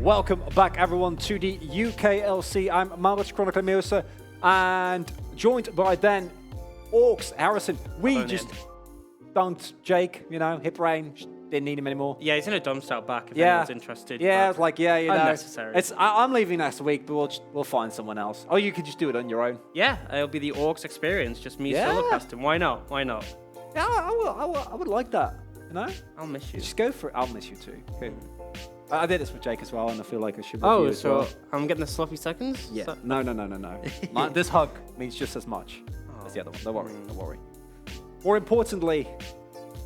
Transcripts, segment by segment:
Welcome back, everyone, to the UKLC. I'm Mama's Chronicler Miosa, and joined by then Orcs Harrison. We just dunked Jake, hip range, didn't need him anymore. Yeah, he's in a dump out back if anyone's interested. Yeah, it's like, unnecessary. I'm leaving next week, but we'll find someone else. Oh, you could just do it on your own. Yeah, it'll be the Orcs experience, just me solo casting. Why not? Why not? Yeah, I would like that, I'll miss you. Just go for it. I'll miss you too. Okay. I did this with Jake as well, and I feel like I should. Oh, so I'm getting the sloppy seconds? Yeah. No. This hug means just as much as the other one. Don't worry. More importantly,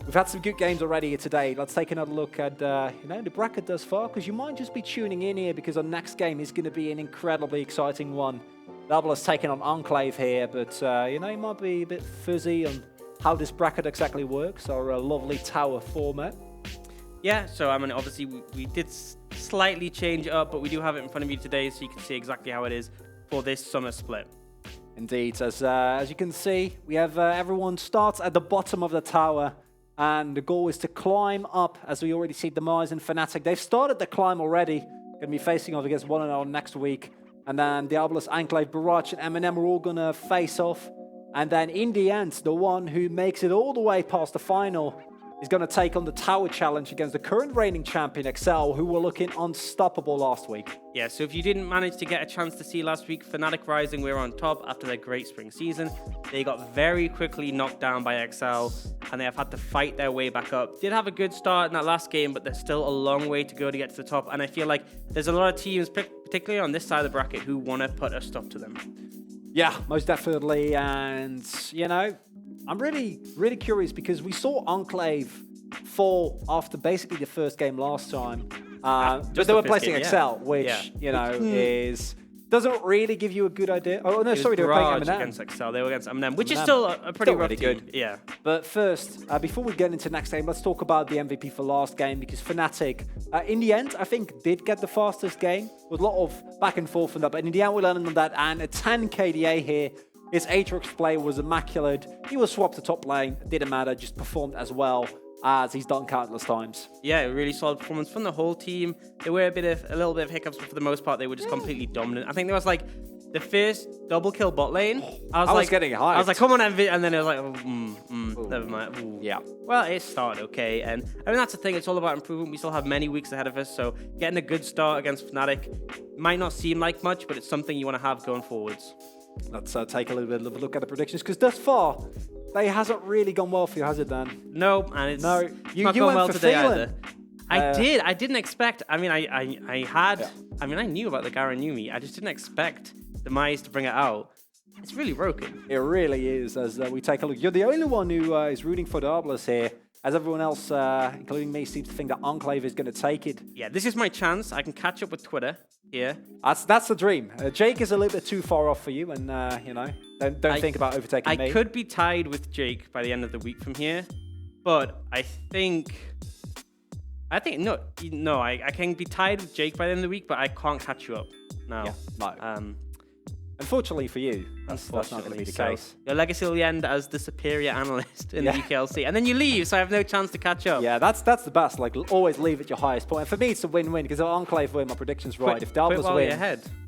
we've had some good games already today. Let's take another look at the bracket thus far, because you might just be tuning in here because our next game is going to be an incredibly exciting one. Diabolus taking on Enclave here, but you might be a bit fuzzy on how this bracket exactly works, our lovely tower format. Yeah, so obviously we did slightly change it up, but we do have it in front of you today, so you can see exactly how it is for this summer split. Indeed, as you can see, we have everyone starts at the bottom of the tower, and the goal is to climb up, as we already see Demise and Fnatic. They've started the climb already, going to be facing off against one another next week, and then Diabolus, Enclave, Barrage, and Eminem are all going to face off, and then in the end, the one who makes it all the way past the final is going to take on the Tower Challenge against the current reigning champion, Excel, who were looking unstoppable last week. Yeah, so if you didn't manage to get a chance to see last week, Fnatic Rising were on top after their great spring season. They got very quickly knocked down by Excel, and they have had to fight their way back up. Did have a good start in that last game, but there's still a long way to go to get to the top, and I feel like there's a lot of teams, particularly on this side of the bracket, who want to put a stop to them. Yeah, most definitely, and, I'm really, really curious because we saw Enclave fall after basically the first game last time. But they were placing Excel, which, doesn't really give you a good idea. Oh, no, sorry, they were playing Eminem. Against Excel. They were against Eminem, which is still a pretty rough team. Good. Yeah. But first, before we get into next game, let's talk about the MVP for last game, because Fnatic, in the end, I think did get the fastest game with a lot of back and forth on that. But in the end, we landed on that, and a 10 KDA here. His Aatrox play was immaculate. He was swapped to top lane. It didn't matter, just performed as well as he's done countless times. Yeah, a really solid performance from the whole team. There were a little bit of hiccups, but for the most part, they were just completely dominant. I think there was like the first double kill bot lane. I was getting hyped. I was like, come on, Envy. And then it was like, never mind. Ooh. Yeah. Well, it started okay. And that's the thing. It's all about improvement. We still have many weeks ahead of us. So getting a good start against Fnatic might not seem like much, but it's something you want to have going forwards. Let's take a little bit of a look at the predictions, because thus far, they hasn't really gone well for you, has it, Dan? No, and it's not you going well today either. I didn't expect. I knew about the Garen Yumi. I just didn't expect Demise to bring it out. It's really broken. It really is, as we take a look. You're the only one who is rooting for Diabolus here, as everyone else, including me, seems to think that Enclave is going to take it. Yeah, this is my chance. I can catch up with Twitter here. That's the dream. Jake is a little bit too far off for you, and don't think about overtaking me. I could be tied with Jake by the end of the week from here, but I think I can be tied with Jake by the end of the week, but I can't catch you up. No. Yeah, no. Unfortunately for you, that's not going to be the case. Your legacy will end as the superior analyst in the UKLC, and then you leave, so I have no chance to catch up. Yeah, that's the best. Like, always leave at your highest point. And for me, it's a win-win, because if Enclave win, my prediction's right. If Diabolus win,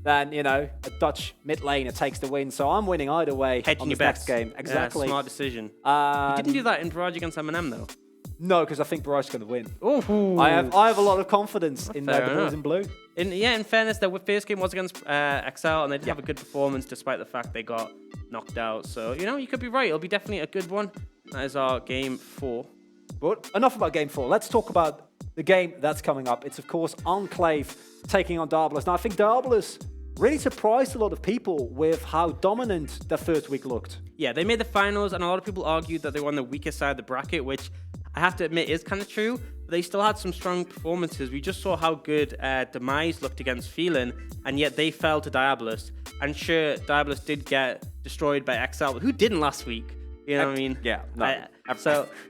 then, a Dutch mid laner takes the win. So I'm winning either way on the next game. Exactly. Yeah, smart decision. You didn't do that in Barrage against Eminem, though. No, because I think Barrage is going to win. Ooh. I have a lot of confidence in the boys in blue. In fairness, their first game was against Excel, and they did have a good performance despite the fact they got knocked out. So, you could be right. It'll be definitely a good one. That is our game 4. But enough about game 4. Let's talk about the game that's coming up. It's, of course, Enclave taking on Diabolus. Now, I think Diabolus really surprised a lot of people with how dominant their first week looked. Yeah, they made the finals, and a lot of people argued that they were on the weaker side of the bracket, which I have to admit is kind of true. But they still had some strong performances. We just saw how good Demise looked against Phelan, and yet they fell to Diabolus. And sure, Diabolus did get destroyed by XL, who didn't last week. You know what I mean? Yeah. No.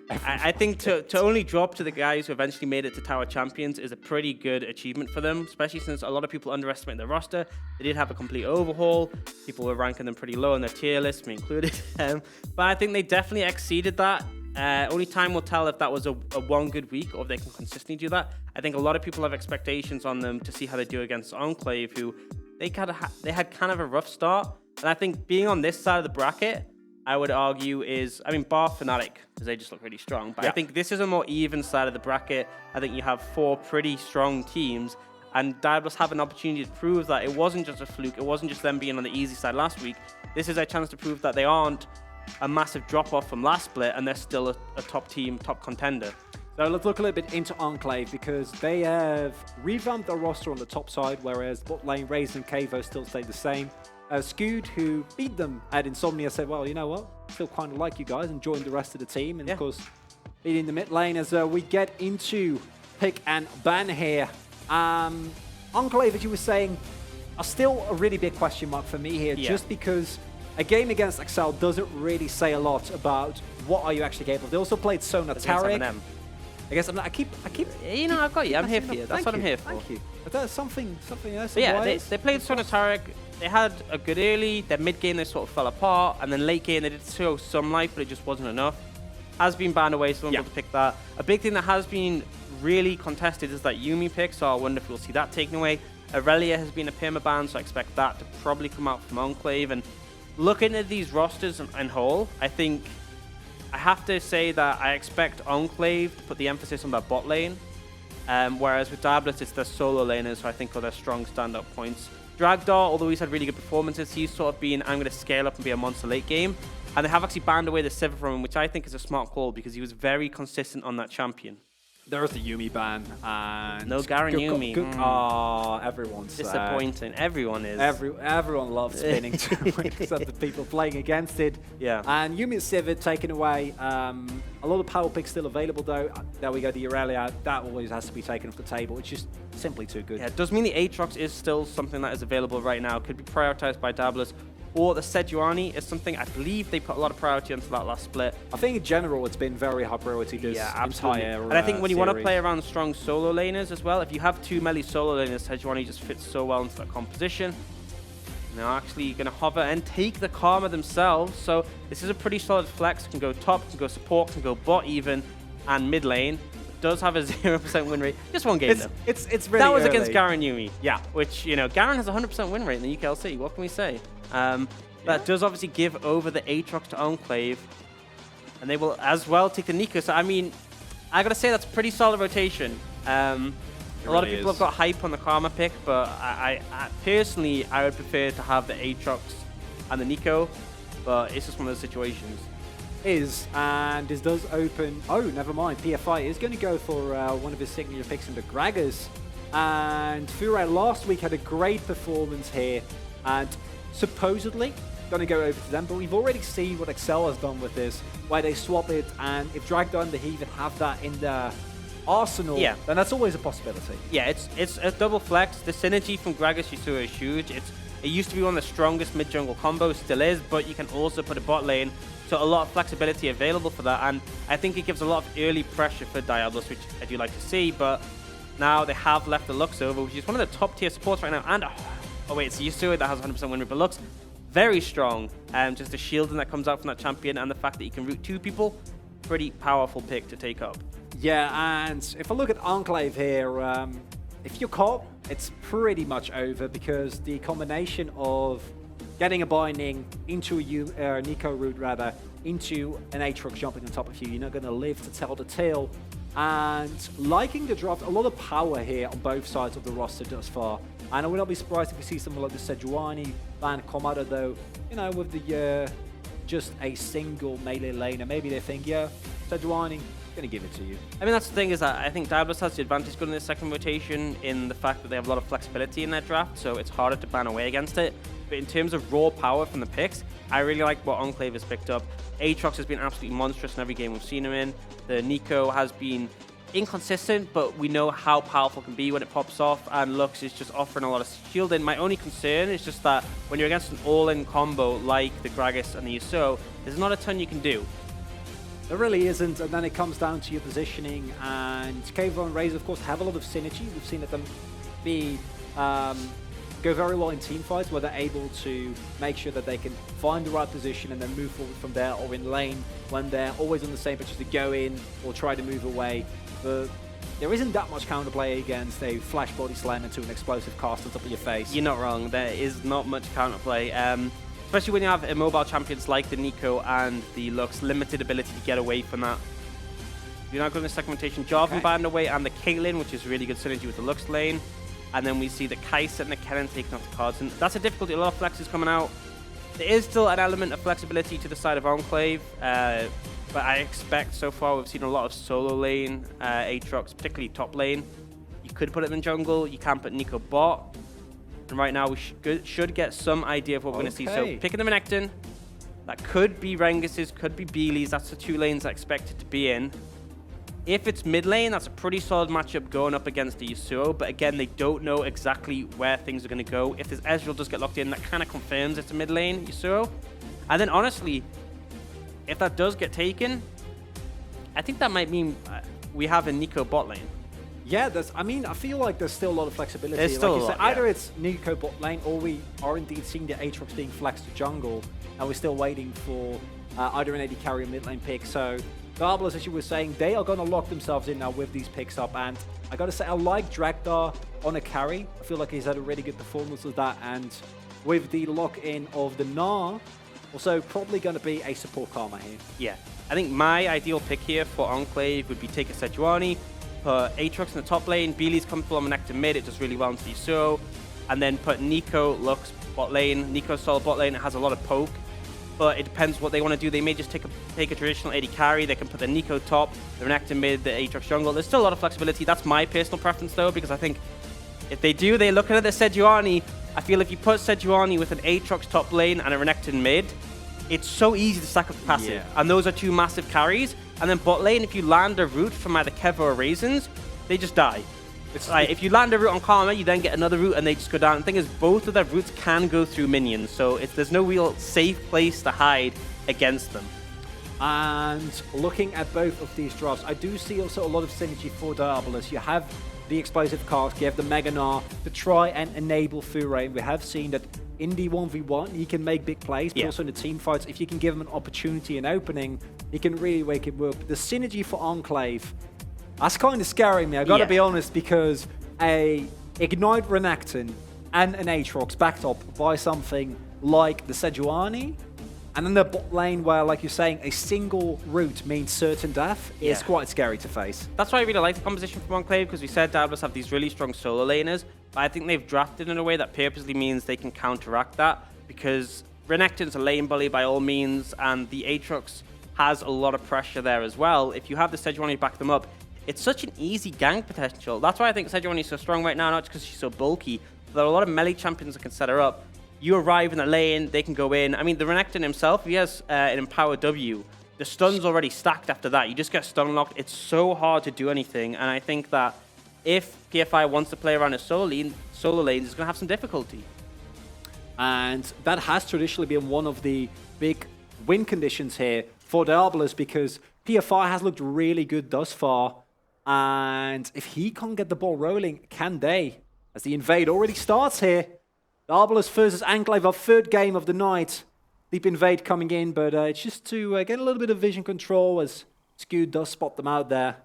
I think to only drop to the guys who eventually made it to Tower Champions is a pretty good achievement for them, especially since a lot of people underestimate their roster. They did have a complete overhaul. People were ranking them pretty low on their tier list, me included. But I think they definitely exceeded that. Only time will tell if that was a one good week or if they can consistently do that. I think a lot of people have expectations on them to see how they do against Enclave, who they had kind of a rough start. And I think being on this side of the bracket, I would argue bar Fnatic, because they just look really strong. But I think this is a more even side of the bracket. I think you have 4 pretty strong teams. And Diabolus have an opportunity to prove that it wasn't just a fluke. It wasn't just them being on the easy side last week. This is a chance to prove that they aren't a massive drop-off from last split, and they're still a top team, top contender. So let's look a little bit into Enclave, because they have revamped their roster on the top side, whereas bot lane, Raze and Kavo still stay the same. Scoot, who beat them at Insomnia, said, well, you know what, still kind of like you guys, and joined the rest of the team. And of course, beating the mid lane as we get into pick and ban here. Enclave, as you were saying, are still a really big question mark for me here, just because a game against Excel doesn't really say a lot about what are you actually capable of. They also played Sona Tarek. I guess I keep. You know, I've got you. I'm here for you. That's what I'm here for. Thank you. But that's something else. Yeah, they played Sona Tarek. They had a good early. Their mid game they sort of fell apart, and then late game they did show some life, but it just wasn't enough. Has been banned away, so I'm able to pick that. A big thing that has been really contested is that Yuumi pick, so I wonder if we'll see that taken away. Aurelia has been a permaban, so I expect that to probably come out from Enclave. And looking at these rosters in whole, I think I have to say that I expect Enclave to put the emphasis on their bot lane, whereas with Diabolus, it's their solo laners, so I think are their strong stand-up points. Dragdar, although he's had really good performances, he's sort of been, I'm going to scale up and be a monster late game. And they have actually banned away the Sivir from him, which I think is a smart call because he was very consistent on that champion. There's the Yuumi ban, and no Garen Yuumi. Everyone's disappointing. Everyone is. Everyone loves spinning to win, except the people playing against it. Yeah. And Yuumi Sivir taken away. A lot of power picks still available though. There we go. The Aurelia, that always has to be taken off the table. It's just simply too good. Yeah, it does mean the Aatrox is still something that is available right now. Could be prioritized by Diabolus. Or the Sejuani is something I believe they put a lot of priority onto that last split. I think in general it's been very high priority this entire And I think when you want to series. play around strong solo laners as well, if you have 2 melee solo laners, Sejuani just fits so well into that composition. They're actually going to hover and take the Karma themselves. So this is a pretty solid flex. Can go top, can go support, can go bot even, and mid lane. Does have a 0% win rate. Just one game though. It's really that was early. against Garen Yuumi. Yeah, which, you know, Garen has a 100% win rate in the UKLC. What can we say? That does obviously give over the Aatrox to Enclave. And they will as well take the Nico. So, I mean, I got to say that's a pretty solid rotation. A lot of people have got hype on the Karma pick, but I personally, I would prefer to have the Aatrox and the Nico. But it's just one of those situations. And this does open. Oh, never mind. PFI is going to go for one of his signature picks into Gragas. And Furai last week had a great performance here, and supposedly going to go over to them. But we've already seen what Excel has done with this, where they swap it, and if Dragdar and the Heathen have that in their arsenal, then that's always a possibility. Yeah, it's a double flex. The synergy from Gragas Yasuo is huge. It used to be one of the strongest mid jungle combos, still is, but you can also put a bot lane. So a lot of flexibility available for that, and I think it gives a lot of early pressure for Diabolus, which I do like to see, but now they have left the Lux over, which is one of the top tier supports right now, and oh wait, it's Yasuo that has 100% win rate, but Lux, very strong, just the shielding that comes out from that champion, and the fact that you can root 2 people, pretty powerful pick to take up. Yeah, and if I look at Enclave here, if you're caught, it's pretty much over, because the combination of getting a binding into a Nico route rather, into an Aatrox jumping on top of you, you're not going to live to tell the tale. And liking the draft, a lot of power here on both sides of the roster thus far. And I would not be surprised if we see someone like the Sejuani ban come out of though, you know, with the just a single melee laner. Maybe they think, yeah, Sejuani, gonna give it to you. I mean, that's the thing, is that I think Diabolus has the advantage going in the second rotation in the fact that they have a lot of flexibility in their draft, so it's harder to ban away against it. But in terms of raw power from the picks, I really like what Enclave has picked up. Aatrox has been absolutely monstrous in every game we've seen him in. The Nico has been inconsistent, but we know how powerful it can be when it pops off, and Lux is just offering a lot of shielding. My only concern is just that when you're against an all-in combo like the Gragas and the Yasuo, there's not a ton you can do. There really isn't, and then it comes down to your positioning, and Kavo and Raze, of course, have a lot of synergy. We've seen them be go very well in team fights where they're able to make sure that they can find the right position and then move forward from there, or in lane when they're always on the same pitch to go in or try to move away. But there isn't that much counterplay against a flash body slam into an explosive cast on top of your face. You're not wrong. There is not much counterplay. Especially when you have immobile champions like the Nico and the Lux, limited ability to get away from that. You're now going to segmentation, Jarvan banned away, and the Caitlyn, which is really good synergy with the Lux lane. And then we see the Kai'Sa and the Kennen taking off the cards. And that's a difficulty. A lot of flexes coming out. There is still an element of flexibility to the side of Enclave. But I expect so far we've seen a lot of solo lane Aatrox, particularly top lane. You could put it in the jungle. You can put Nico bot. And right now we should get some idea of what we're going to see. So picking the Renekton. That could be Rengus's, could be Beely's. That's the two lanes I expect it to be in. If it's mid lane, that's a pretty solid matchup going up against the Yasuo. But again, they don't know exactly where things are going to go. If this Ezreal does get locked in, that kind of confirms it's a mid lane Yasuo. And then honestly, if that does get taken, I think that might mean we have a Nico bot lane. Yeah, I mean, I feel like there's still a lot of flexibility. There's still like you a lot, said, either it's Nico bot lane, or we are indeed seeing the Aatrox being flexed to jungle, and we're still waiting for either an AD carry or mid lane pick. So Diabolus, as you were saying, they are going to lock themselves in now with these picks up, and I got to say, I like Draktar on a carry. I feel like he's had a really good performance with that, and with the lock-in of the Gnar, also probably going to be a support Karma here. Yeah, I think my ideal pick here for Enclave would be take a Sejuani, put Aatrox in the top lane, Beely's comfortable on Renekton mid, it does really well into the Yasuo, and then put Nico, Lux, bot lane. Nico's solid bot lane, it has a lot of poke, but it depends what they want to do. They may just take a traditional AD carry, they can put the Nico top, the Renekton mid, the Aatrox jungle. There's still a lot of flexibility. That's my personal preference though, because I think if they do, they're looking at the Sejuani. I feel if you put Sejuani with an Aatrox top lane and a Renekton mid, it's so easy to stack up the passive. Yeah. And those are two massive carries. And then bot lane, if you land a root from either Keva or Raisins, they just die. It's like if you land a root on Karma, you then get another root and they just go down. The thing is, both of their roots can go through minions, so there's no real safe place to hide against them. And looking at both of these drafts, I do see also a lot of synergy for Diabolus. You have the explosive cask, you have the Mega Gnar to try and enable Fure. We have seen that in the 1v1, he can make big plays, but also in the team fights, if you can give him an opportunity, an opening, he can really wake it up. The synergy for Enclave, that's kind of scaring me, I've got to be honest, because a Ignite Renekton and an Aatrox backed up by something like the Sejuani, and then the bot lane where, like you're saying, a single route means certain death is quite scary to face. That's why I really like the composition from Enclave, because we said Diabolus have these really strong solo laners, but I think they've drafted in a way that purposely means they can counteract that, because Renekton's a lane bully by all means, and the Aatrox has a lot of pressure there as well. If you have the Sejuani to back them up, it's such an easy gank potential. That's why I think Sejuani is so strong right now, not just because she's so bulky, but there are a lot of melee champions that can set her up. You arrive in the lane, they can go in. I mean, the Renekton himself, if he has an Empower W, the stun's already stacked after that. You just get stun locked. It's so hard to do anything, and I think that if PFI wants to play around a solo lane, it's going to have some difficulty. And that has traditionally been one of the big win conditions here for Diabolus, because PFI has looked really good thus far. And if he can't get the ball rolling, can they? As the invade already starts here. Diabolus versus Enclave, our third game of the night. Deep invade coming in, but it's just to get a little bit of vision control as Skew does spot them out there.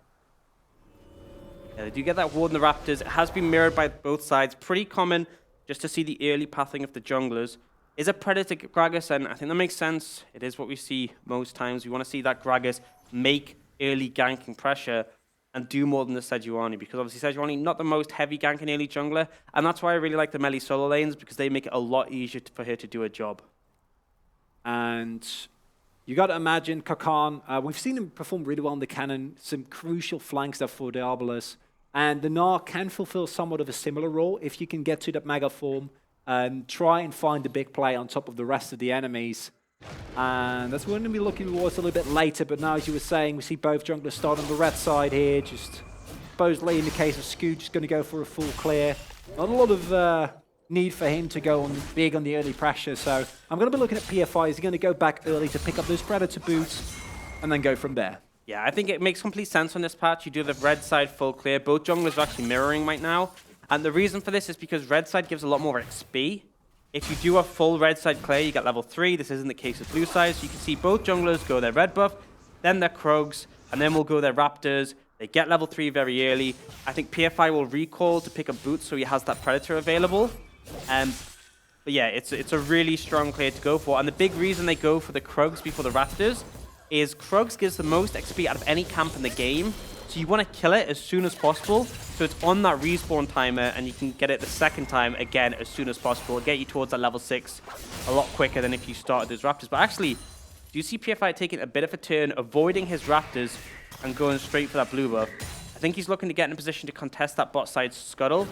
Yeah, they do get that ward in the Raptors. It has been mirrored by both sides. Pretty common just to see the early pathing of the junglers. Is a Predator Gragas, and I think that makes sense. It is what we see most times. We want to see that Gragas make early ganking pressure and do more than the Sejuani, because obviously Sejuani not the most heavy ganking early jungler, and that's why I really like the melee solo lanes, because they make it a lot easier for her to do a job. And you got to imagine Kakan, we've seen him perform really well on the cannon, some crucial flanks there for Diabolus, and the Gnar can fulfill somewhat of a similar role if you can get to that mega form and try and find the big play on top of the rest of the enemies. And that's what we're going to be looking towards a little bit later, but now, as you were saying, we see both junglers start on the red side here, just supposedly in the case of Scoot, just going to go for a full clear. Not a lot of need for him to go on big on the early pressure, so I'm going to be looking at PFI. He's going to go back early to pick up those Predator boots and then go from there. Yeah, I think it makes complete sense on this patch. You do the red side full clear. Both junglers are actually mirroring right now. And the reason for this is because red side gives a lot more XP. If you do a full red side clear, you get level 3. This isn't the case with blue side. So you can see both junglers go their red buff, then their Krugs, and then we'll go their Raptors. They get level 3 very early. I think PFI will recall to pick up boots so he has that Predator available. But yeah, it's a really strong clear to go for. And the big reason they go for the Krugs before the Raptors is Krugs gives the most XP out of any camp in the game. So you want to kill it as soon as possible. So it's on that respawn timer, and you can get it the second time again as soon as possible. It'll get you towards that level 6 a lot quicker than if you started those Raptors. But actually, do you see PFI taking a bit of a turn, avoiding his Raptors and going straight for that blue buff? I think he's looking to get in a position to contest that bot side scuttle.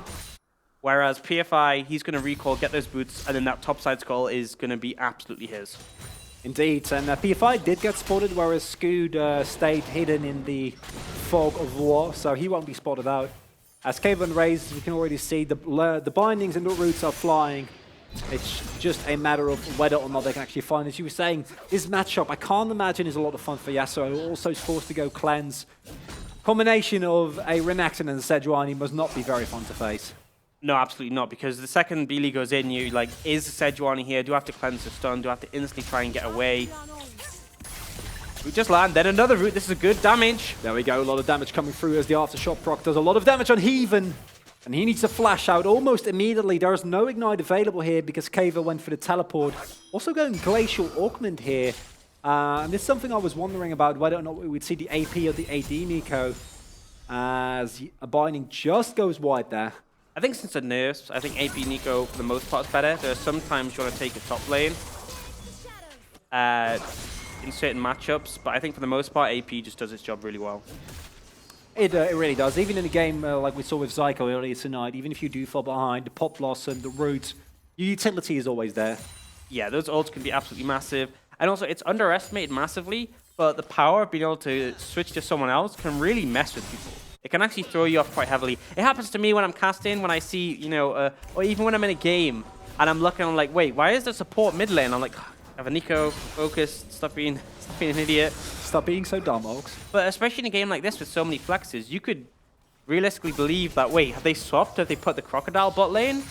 Whereas PFI, he's going to recall, get those boots, and then that top side skull is going to be absolutely his. Indeed, and PFI did get spotted, whereas Scoot stayed hidden in the fog of war, so he won't be spotted out. As Cave and Raze, we can already see the bindings and the roots are flying. It's just a matter of whether or not they can actually find. As you were saying, this matchup, I can't imagine is a lot of fun for Yasuo, who also is forced to go cleanse. Combination of a Renekton and a Sejuani must not be very fun to face. No, absolutely not, because the second Beely goes in, you like, is Sejuani here? Do I have to cleanse the stun? Do I have to instantly try and get away? We just land, then another root. This is a good damage. There we go, a lot of damage coming through as the Aftershock proc does a lot of damage on Heaven. And he needs to flash out almost immediately. There is no Ignite available here because Kaver went for the teleport. Also going Glacial Augment here. And this is something I was wondering about, whether or not we would see the AP or the AD Nico. As a binding just goes wide there. I think since the nerfs, I think AP Nico for the most part is better. There are sometimes you want to take a top lane in certain matchups, but I think for the most part, AP just does its job really well. It really does. Even in a game like we saw with Zyko earlier tonight, even if you do fall behind, the pop blossom, the roots, your utility is always there. Yeah, those ults can be absolutely massive. And also, it's underestimated massively, but the power of being able to switch to someone else can really mess with people. It can actually throw you off quite heavily. It happens to me when I'm casting, when I see, you know, or even when I'm in a game, and I'm looking, I'm like, wait, why is there support mid lane? I'm like, I have a Nico, focus, stop being an idiot. Stop being so dumb, Ox. But especially in a game like this with so many flexes, you could realistically believe that, wait, have they swapped? Have they put the Crocodile bot lane?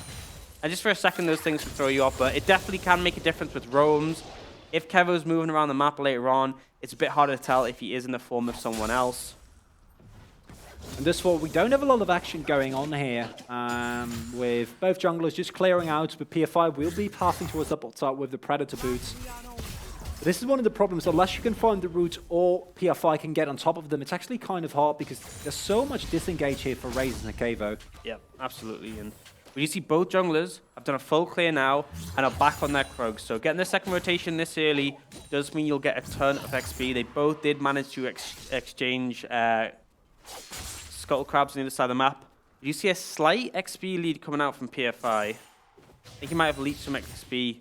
And just for a second, those things can throw you off, but it definitely can make a difference with roams. If Kevo's moving around the map later on, it's a bit harder to tell if he is in the form of someone else. And this one, we don't have a lot of action going on here, with both junglers just clearing out, but PFI will be passing towards the bot side with the Predator boots. But this is one of the problems, unless you can find the roots or PFI can get on top of them, it's actually kind of hard because there's so much disengage here for Raze and Kavo. Yeah, absolutely. And you see both junglers have done a full clear now and are back on their Krugs. So getting the second rotation this early does mean you'll get a ton of XP. They both did manage to exchange Scuttle Crabs on the other side of the map. You see a slight XP lead coming out from PFI. I think he might have leached some XP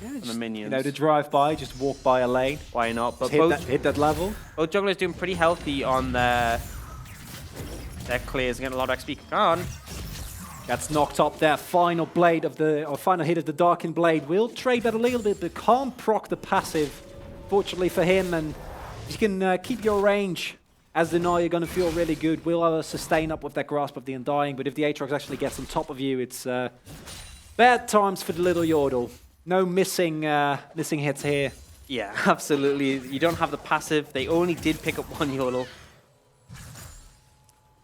from the minions. You know, to drive by, just walk by a lane. Why not? But hit that level. Both junglers doing pretty healthy on their clears and getting a lot of XP. Come on. That's knocked up there. Final blade of final hit of the Darkened Blade. Will trade that a little bit, but can't proc the passive. Fortunately for him, and if you can keep your range as the Naya, you're going to feel really good. Will sustain up with that Grasp of the Undying, but if the Aatrox actually gets on top of you, it's bad times for the little Yordle. No missing hits here. Yeah, absolutely. You don't have the passive. They only did pick up one Yordle.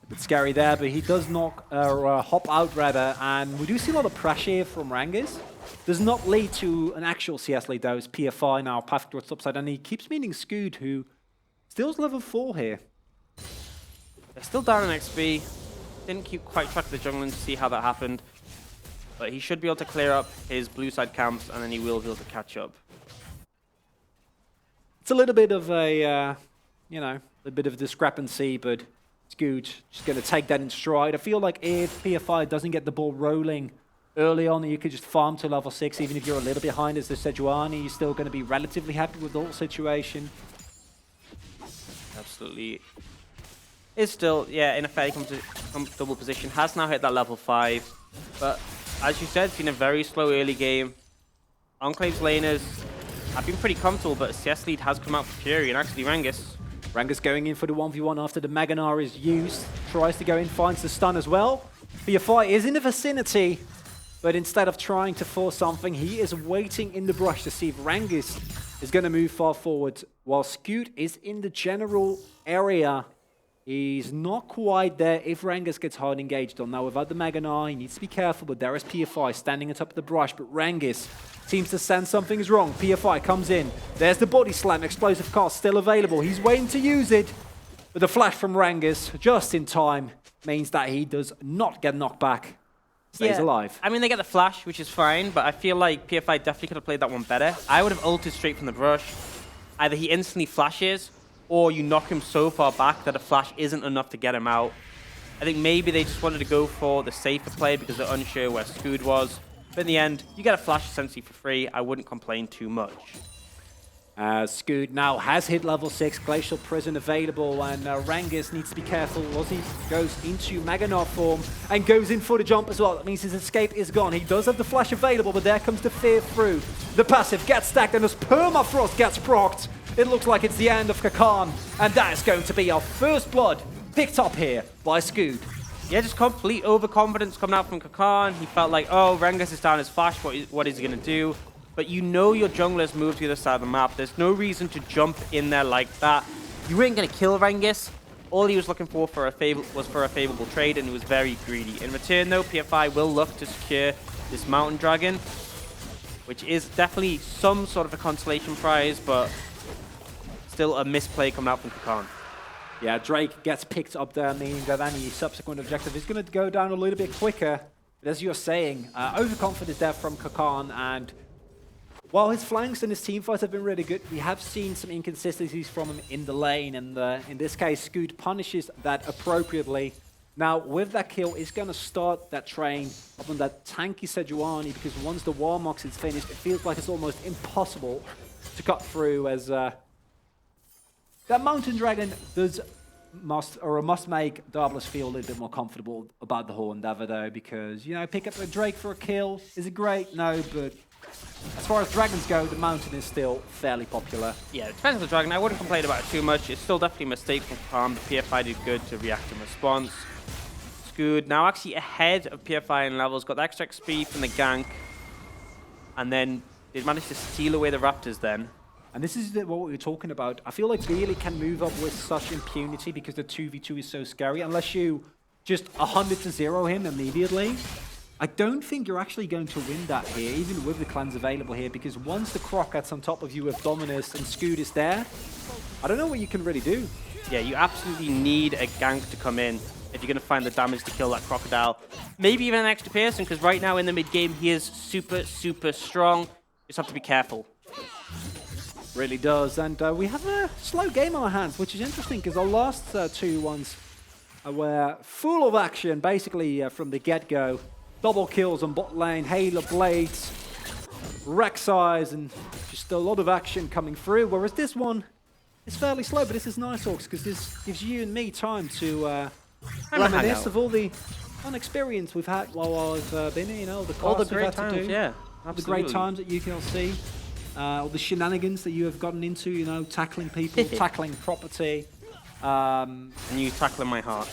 A bit scary there, but he does knock hop out rather, and we do see a lot of pressure here from Rangers. Does not lead to an actual CS lead though. It's PFI now, path towards topside, and he keeps meeting Scoot, who still's level 4 here. They're still down in XP. Didn't keep quite track of the jungling to see how that happened. But he should be able to clear up his blue side camps, and then he will be able to catch up. It's a little bit of a, a bit of a discrepancy, but Scoot just going to take that in stride. I feel like if PFI doesn't get the ball rolling early on, you could just farm to level 6, even if you're a little behind as the Sejuani, you're still going to be relatively happy with the whole situation. Absolutely. Is still, yeah, in a fairly comfortable position. Has now hit that level 5. But as you said, it's been a very slow early game. Enclave's laners have been pretty comfortable, but CS lead has come out for Fury, and actually Rangus going in for the 1v1 after the Maganar is used. Tries to go in, finds the stun as well. PFI is in the vicinity, but instead of trying to force something, he is waiting in the brush to see if Rangis is going to move far forward, while Scoot is in the general area. He's not quite there if Rangis gets hard engaged on. Now, without the Mega Knight, he needs to be careful, but there is PFI standing on top of the brush, but Rangis seems to sense something is wrong. PFI comes in. There's the body slam. Explosive cast still available. He's waiting to use it, but the flash from Rangis, just in time, means that he does not get knocked back. Stays alive. I mean, they get the flash, which is fine, but I feel like PFI definitely could have played that one better. I would have ulted straight from the brush. Either he instantly flashes, or you knock him so far back that a flash isn't enough to get him out. I think maybe they just wanted to go for the safer play because they're unsure where Scoot was. But in the end, you get a flash essentially for free. I wouldn't complain too much. Scoot now has hit level 6, Glacial Prison available, and Rangis needs to be careful as he goes into Maganath form and goes in for the jump as well. That means his escape is gone. He does have the flash available, but there comes the fear through. The passive gets stacked, and as Permafrost gets procced, it looks like it's the end of Kakan, and that is going to be our first blood picked up here by Scoot. Yeah, just complete overconfidence coming out from Kakan. He felt like, oh, Rangis is down his flash, what is he going to do? But you know your jungler's moved to the other side of the map. There's no reason to jump in there like that. You weren't going to kill Rangis. All he was looking for a favorable trade, and he was very greedy. In return, though, PFI will look to secure this Mountain Dragon, which is definitely some sort of a consolation prize, but still a misplay coming out from Kakan. Yeah, Drake gets picked up there, meaning that any subsequent objective is going to go down a little bit quicker. But as you're saying, overconfidence there from Kakan, and while his flanks and his team fights have been really good, we have seen some inconsistencies from him in the lane, and in this case, Scoot punishes that appropriately. Now, with that kill, he's going to start that train up on that tanky Sejuani, because once the Warmox is finished, it feels like it's almost impossible to cut through, as that Mountain Dragon must make Diabolus feel a little bit more comfortable about the whole endeavor, though, because, you know, pick up a Drake for a kill, is it great? No, but as far as dragons go, the Mountain is still fairly popular. Yeah, it depends on the dragon. I wouldn't complain about it too much. It's still definitely a mistake from Palm. The PFI did good to react in response. It's good. Now actually ahead of PFI in levels, got the extra XP from the gank, and then they managed to steal away the Raptors then. And this is what we were talking about. I feel like Beerly can move up with such impunity because the 2v2 is so scary. Unless you just 100-0 him immediately, I don't think you're actually going to win that here, even with the clans available here, because once the Croc gets on top of you with Dominus and Scoot is there, I don't know what you can really do. Yeah, you absolutely need a gank to come in if you're going to find the damage to kill that Crocodile. Maybe even an extra person, because right now in the mid-game, he is super, super strong. You just have to be careful. Really does, and we have a slow game on our hands, which is interesting, because our last two ones were full of action, basically from the get-go. Double kills on bot lane, Halo Blades, Rek'Sais, and just a lot of action coming through. Whereas this one is fairly slow, but this is nice, Orcs, because this gives you and me time to reminisce of all the fun experience we've had while I've been here. You know, all the great times, yeah, all the great times at UKLC, all the shenanigans that you have gotten into. You know, tackling people, tackling property, and you tackling my heart.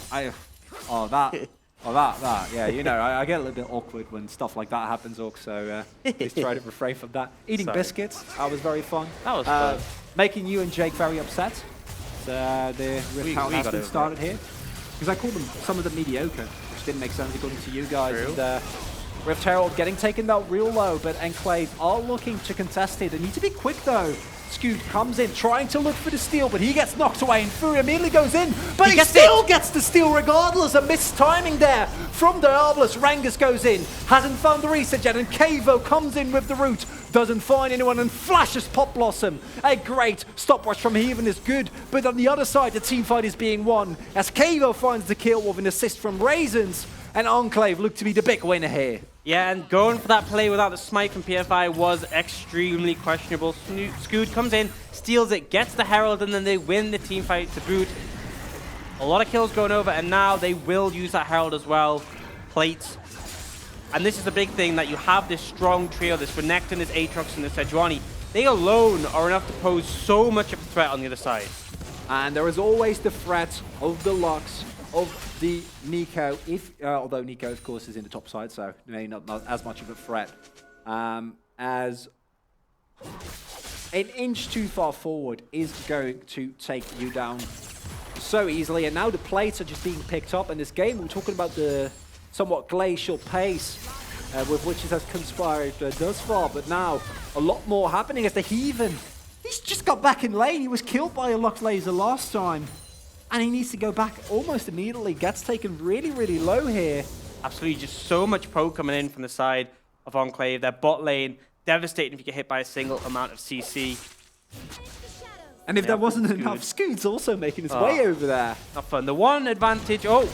Yeah, you know, I get a little bit awkward when stuff like that happens, Orc, so please try to refrain from that. Eating biscuits, that was very fun. That was fun. Making you and Jake very upset. The Rift Count has been started here. Because I called them some of them mediocre, which didn't make sense according to you guys. And, Rift Herald getting taken out real low, but Enclave are looking to contest it. They need to be quick, though. Scoot comes in, trying to look for the steal, but he gets knocked away, and Fury immediately goes in, but he still gets the steal regardless. A missed timing there from Diabolus. Rangis goes in, hasn't found the reset yet, and Kavo comes in with the root, doesn't find anyone, and flashes Pop Blossom. A great stopwatch from Heaven is good, but on the other side, the team fight is being won, as Kavo finds the kill with an assist from Raisins, and Enclave look to be the big winner here. Yeah, and going for that play without the smite from PFI was extremely questionable. Scoot comes in, steals it, gets the Herald, and then they win the team fight to boot. A lot of kills going over, and now they will use that Herald as well. Plates. And this is the big thing, that you have this strong trio, this Renekton, this Aatrox, and this Sejuani. They alone are enough to pose so much of a threat on the other side. And there is always the threat of the Lux of the Nico, although Nico, of course, is in the top side, so maybe not as much of a threat as an inch too far forward is going to take you down so easily. And now the plates are just being picked up. In this game, we're talking about the somewhat glacial pace with which it has conspired thus far. But now, a lot more happening as the Heathen, he's just got back in lane. He was killed by a Lux Laser last time. And he needs to go back almost immediately. Gets taken really, really low here. Absolutely, just so much pro coming in from the side of Enclave. Their bot lane, devastating if you get hit by a single amount of CC. And if there wasn't enough, Scoot's also making his way over there. Not fun. The one advantage, oh,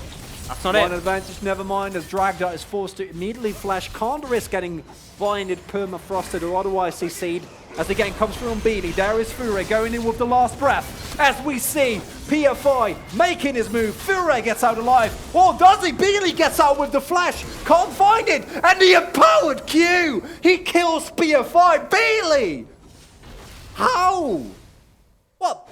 that's not it. One advantage, never mind, as Dragdart is forced to immediately flash. Can't risk getting blinded, permafrosted, or otherwise CC'd. As the game comes through on Beely, there is Fure going in with the last breath. As we see PFI making his move, Fure gets out alive. Or does he? Beely gets out with the flash, can't find it, and the empowered Q! He kills PFI, Beely! How? What?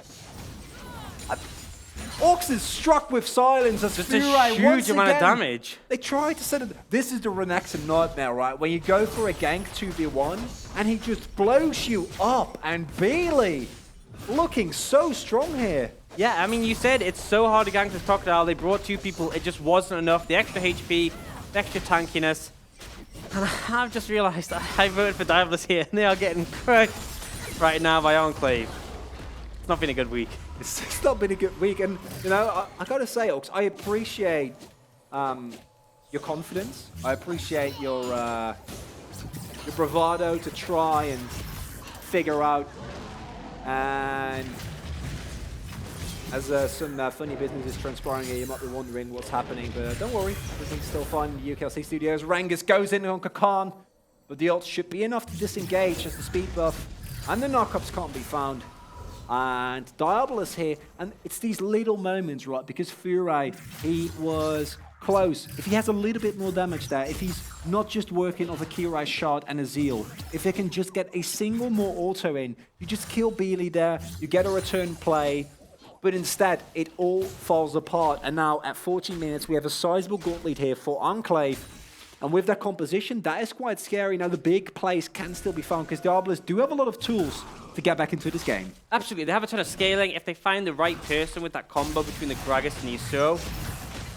Orcs is struck with silence as just Fure a huge amount of damage. They try to set it. This is the Renekton nightmare, right? When you go for a gank 2v1 and he just blows you up, and Beely looking so strong here. Yeah, I mean, you said it's so hard to gank this Crocodile. They brought 2 people. It just wasn't enough. The extra HP, the extra tankiness. And I've just realized I voted for Diabolus here, and they are getting crushed right now by Enclave. It's not been a good week. It's not been a good week, and you know, I gotta say, Ox, I appreciate your confidence. I appreciate your bravado to try and figure out. And as some funny business is transpiring here, you might be wondering what's happening, but don't worry, everything's still fine in the UKLC studios. Rangus goes in on Kakan, but the ult should be enough to disengage as the speed buff and the knockups can't be found. And Diabolus here, and it's these little moments, right? Because Fure, he was close. If he has a little bit more damage there, if he's not just working off a Kirai shard and a Zeal, if he can just get a single more auto in, you just kill Beely there, you get a return play, but instead, it all falls apart. And now at 14 minutes, we have a sizable gold lead here for Enclave. And with that composition, that is quite scary. Now, the big plays can still be found because Diabolus do have a lot of tools to get back into this game. Absolutely, they have a ton of scaling. If they find the right person with that combo between the Gragas and Yasuo,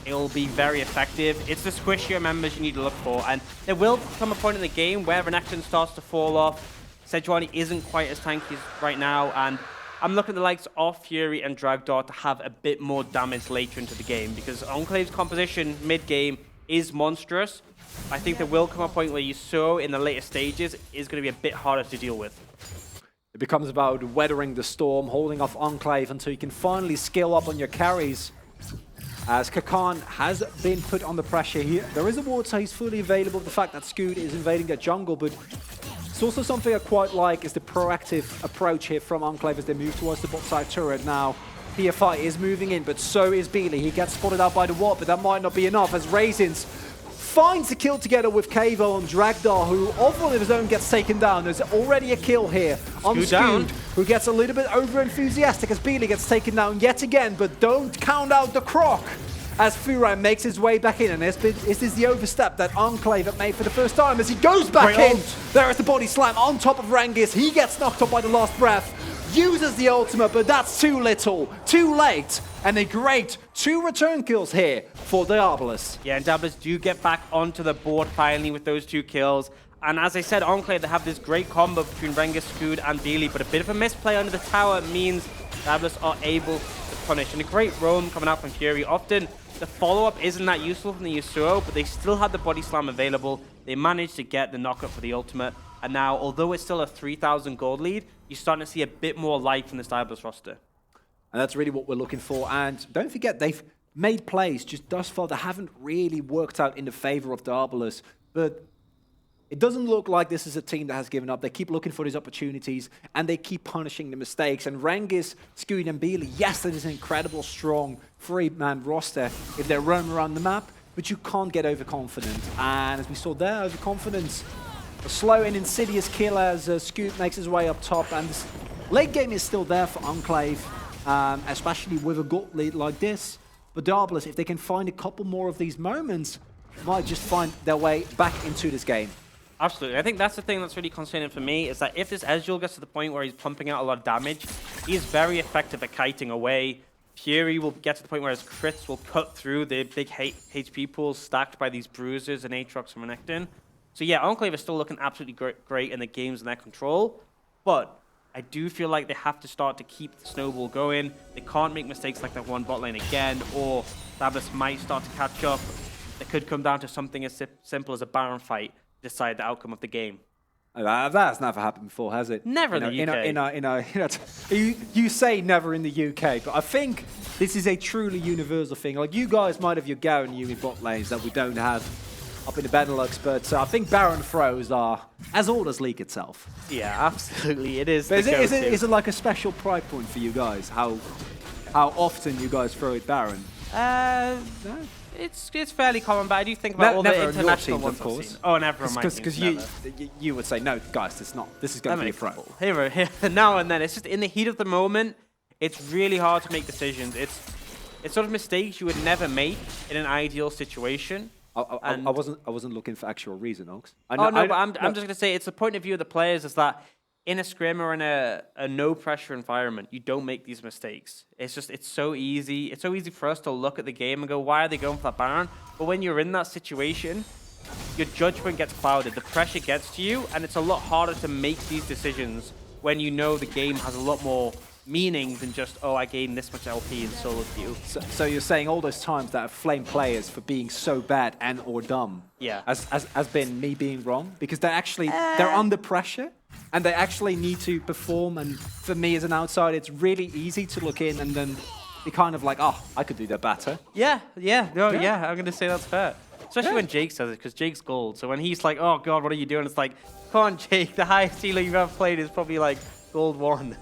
it'll be very effective. It's the squishier members you need to look for, and there will come a point in the game where Renekton starts to fall off. Sejuani isn't quite as tanky right now, and I'm looking at the likes of Fury and Dragdart to have a bit more damage later into the game, because Enclave's composition mid-game is monstrous. I think there will come a point where Yasuo in the later stages is going to be a bit harder to deal with. It becomes about weathering the storm, holding off Enclave until you can finally scale up on your carries. As Kakan has been put under pressure here. There is a ward, so he's fully available. The fact that Scoot is invading the jungle, but it's also something I quite like is the proactive approach here from Enclave as they move towards the bot side turret now. PFI is moving in, but so is Beely. He gets spotted out by the ward, but that might not be enough as Raisins finds the kill together with Kavo and Dragdar, who off one of his own gets taken down. There's already a kill here on Scoot, who gets a little bit over-enthusiastic as Beely gets taken down yet again, but don't count out the Croc as Fure makes his way back in. And this is the overstep that Enclave have made for the first time as he goes back in. There is the body slam on top of Rangus. He gets knocked up by the last breath. Uses the ultimate, but that's too little, too late. And a great 2 return kills here for Diabolus. Yeah, and Diabolus do get back onto the board finally with those 2 kills. And as I said, Enclave, they have this great combo between Rengar, Scoot, and Beely, but a bit of a misplay under the tower means Diabolus are able to punish. And a great roam coming out from Fury. Often, the follow-up isn't that useful from the Yasuo, but they still had the body slam available. They managed to get the knockup for the ultimate. And now, although it's still a 3,000 gold lead, you're starting to see a bit more life from this Diabolus roster. And that's really what we're looking for. And don't forget, they've made plays just thus far that haven't really worked out in the favor of Diabolus. But it doesn't look like this is a team that has given up. They keep looking for these opportunities, and they keep punishing the mistakes. And Rangus, Scoot, and Beely, yes, that is an incredible, strong, 3-man roster if they roam around the map, but you can't get overconfident. And as we saw there, overconfidence, a slow and insidious kill as Scoot makes his way up top. And this late game is still there for Enclave, especially with a gold lead like this. But Diabolus, if they can find a couple more of these moments, might just find their way back into this game. Absolutely. I think that's the thing that's really concerning for me, is that if this Ezreal gets to the point where he's pumping out a lot of damage, he's very effective at kiting away. Fury will get to the point where his crits will cut through the big HP pools stacked by these bruisers and Aatrox and Renekton. So yeah, Enclave is still looking absolutely great, and the game's in their control. But I do feel like they have to start to keep the snowball going. They can't make mistakes like that one bot lane again, or Diabolus might start to catch up. It could come down to something as simple as a Baron fight to decide the outcome of the game. That's never happened before, has it? Never in the UK. You say never in the UK, but I think this is a truly universal thing. Like, you guys might have your Garen and Yumi bot lanes that we don't have up in the Benelux, but I think Baron throws are as old as League itself. Yeah, absolutely. It is. But is it like a special pride point for you guys? How often you guys throw it Baron? No? It's fairly common, but I do think about all the international ones, of course. Oh, never on my teams. Because you would say, no, guys, this is going to be a throw. Here, now and then. It's just in the heat of the moment, it's really hard to make decisions. It's sort of mistakes you would never make in an ideal situation. I wasn't looking for actual reason, Oaks. I'm just going to say it's the point of view of the players is that in a scrim or in a no pressure environment, you don't make these mistakes. It's so easy. It's so easy for us to look at the game and go, why are they going for that Baron? But when you're in that situation, your judgment gets clouded. The pressure gets to you, and it's a lot harder to make these decisions when you know the game has a lot more meaning than just, oh, I gained this much LP in solo queue. So you're saying all those times that have flamed players for being so bad and or dumb, yeah, has been me being wrong? Because they're under pressure and they actually need to perform, and for me as an outsider, it's really easy to look in and then be kind of like, oh, I could do that better. Yeah, I'm going to say that's fair. Especially when Jake says it, because Jake's gold. So when he's like, oh god, what are you doing? It's like, come on, Jake, the highest healer you've ever played is probably like gold 1.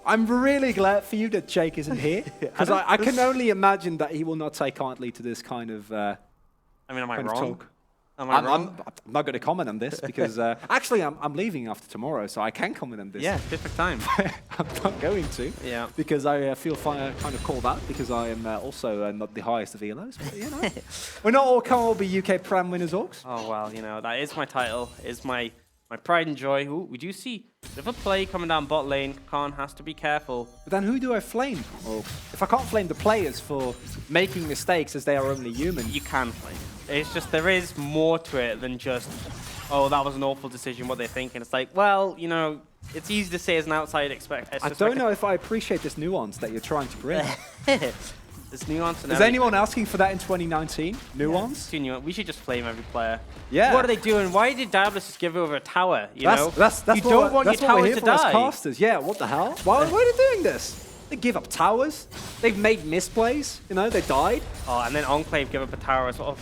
I'm really glad for you that Jake isn't here, because I can only imagine that he will not take kindly to this kind of am I wrong? Talk. Am I wrong? I'm not going to comment on this because actually I'm leaving after tomorrow, so I can comment on this. Yeah, perfect time. I'm not going to. Yeah. Because I feel kind of called out because I am also not the highest of elos. But, you know, we're not all can't all be UK Prem winners, Orcs. Oh well, you know that is my title, is my pride and joy. Ooh, we do see a bit of a play coming down bot lane. Khan has to be careful. But then who do I flame? Or if I can't flame the players for making mistakes as they are only human. You can flame. It's just there is more to it than just, oh, that was an awful decision, what they're thinking. It's like, well, you know, it's easy to say as an outside expect. I don't know if I appreciate this nuance that you're trying to bring. This nuance. Is anyone asking for that in 2019? Nuance? Yeah, we should just flame every player. Yeah. What are they doing? Why did Diabolus just give over a tower? You know? That's you don't want your towers to die. As casters. Yeah, what the hell? Why are they doing this? They give up towers. They've made misplays. You know, they died. Oh, and then Enclave give up a tower as well.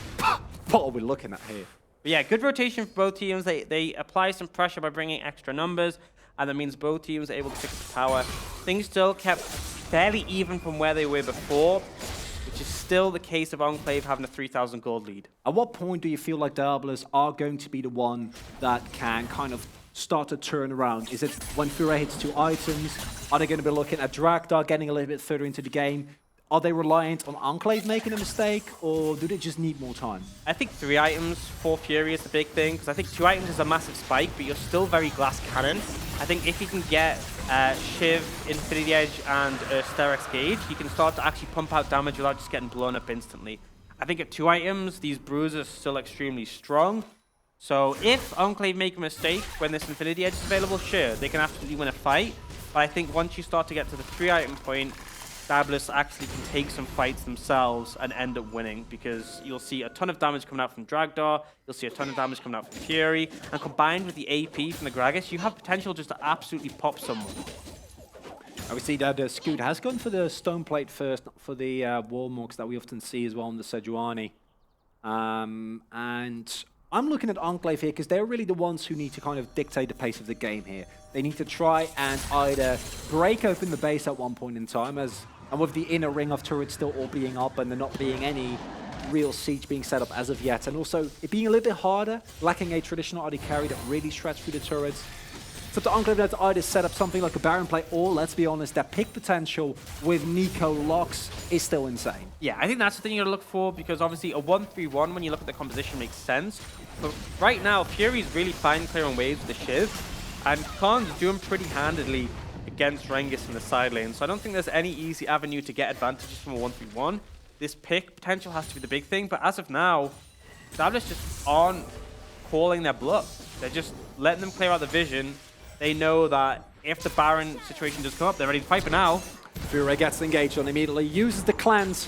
What are we looking at here? But yeah, good rotation for both teams. They apply some pressure by bringing extra numbers, and that means both teams are able to pick up the tower. Things still kept fairly even from where they were before, which is still the case of Enclave having a 3,000 gold lead. At what point do you feel like Diabolus are going to be the one that can kind of start to turn around? Is it when Fury hits 2 items? Are they going to be looking at Drakdar getting a little bit further into the game? Are they reliant on Enclave making a mistake, or do they just need more time? I think 3 items for Fury is the big thing, because I think 2 items is a massive spike, but you're still very glass cannon. I think if you can get Shiv, Infinity Edge, and Sterex Gauge, you can start to actually pump out damage without just getting blown up instantly. I think at 2 items, these bruisers are still extremely strong. So if Enclave make a mistake when this Infinity Edge is available, sure, they can absolutely win a fight. But I think once you start to get to the 3 item point, Diabolus actually can take some fights themselves and end up winning, because you'll see a ton of damage coming out from Drakdar, you'll see a ton of damage coming out from Fury, and combined with the AP from the Gragas, you have potential just to absolutely pop someone. We see that Scoot has gone for the Stone Plate first, not for the Warmorks that we often see as well on the Sejuani. And I'm looking at Enclave here because they're really the ones who need to kind of dictate the pace of the game here. They need to try and either break open the base at one point in time, and with the inner ring of turrets still all being up and there not being any real siege being set up as of yet, and also it being a little bit harder, lacking a traditional AD carry that really shreds through the turrets, So the Enclave have to either set up something like a Baron play, or let's be honest, their pick potential with Nico Locks is still insane. Yeah, I think that's the thing you gotta look for, because obviously a 1-3-1, when you look at the composition, makes sense. But right now, Fury's really fine clearing waves with the Shiv, and Khan's doing pretty handedly against Rengus in the side lane. So I don't think there's any easy avenue to get advantages from a 1-3-1. This pick potential has to be the big thing, but as of now, Diabolus just aren't calling their bluff. They're just letting them clear out the vision. They know that if the Baron situation does come up, they're ready to fight for now. Fury gets engaged on immediately, uses the cleanse.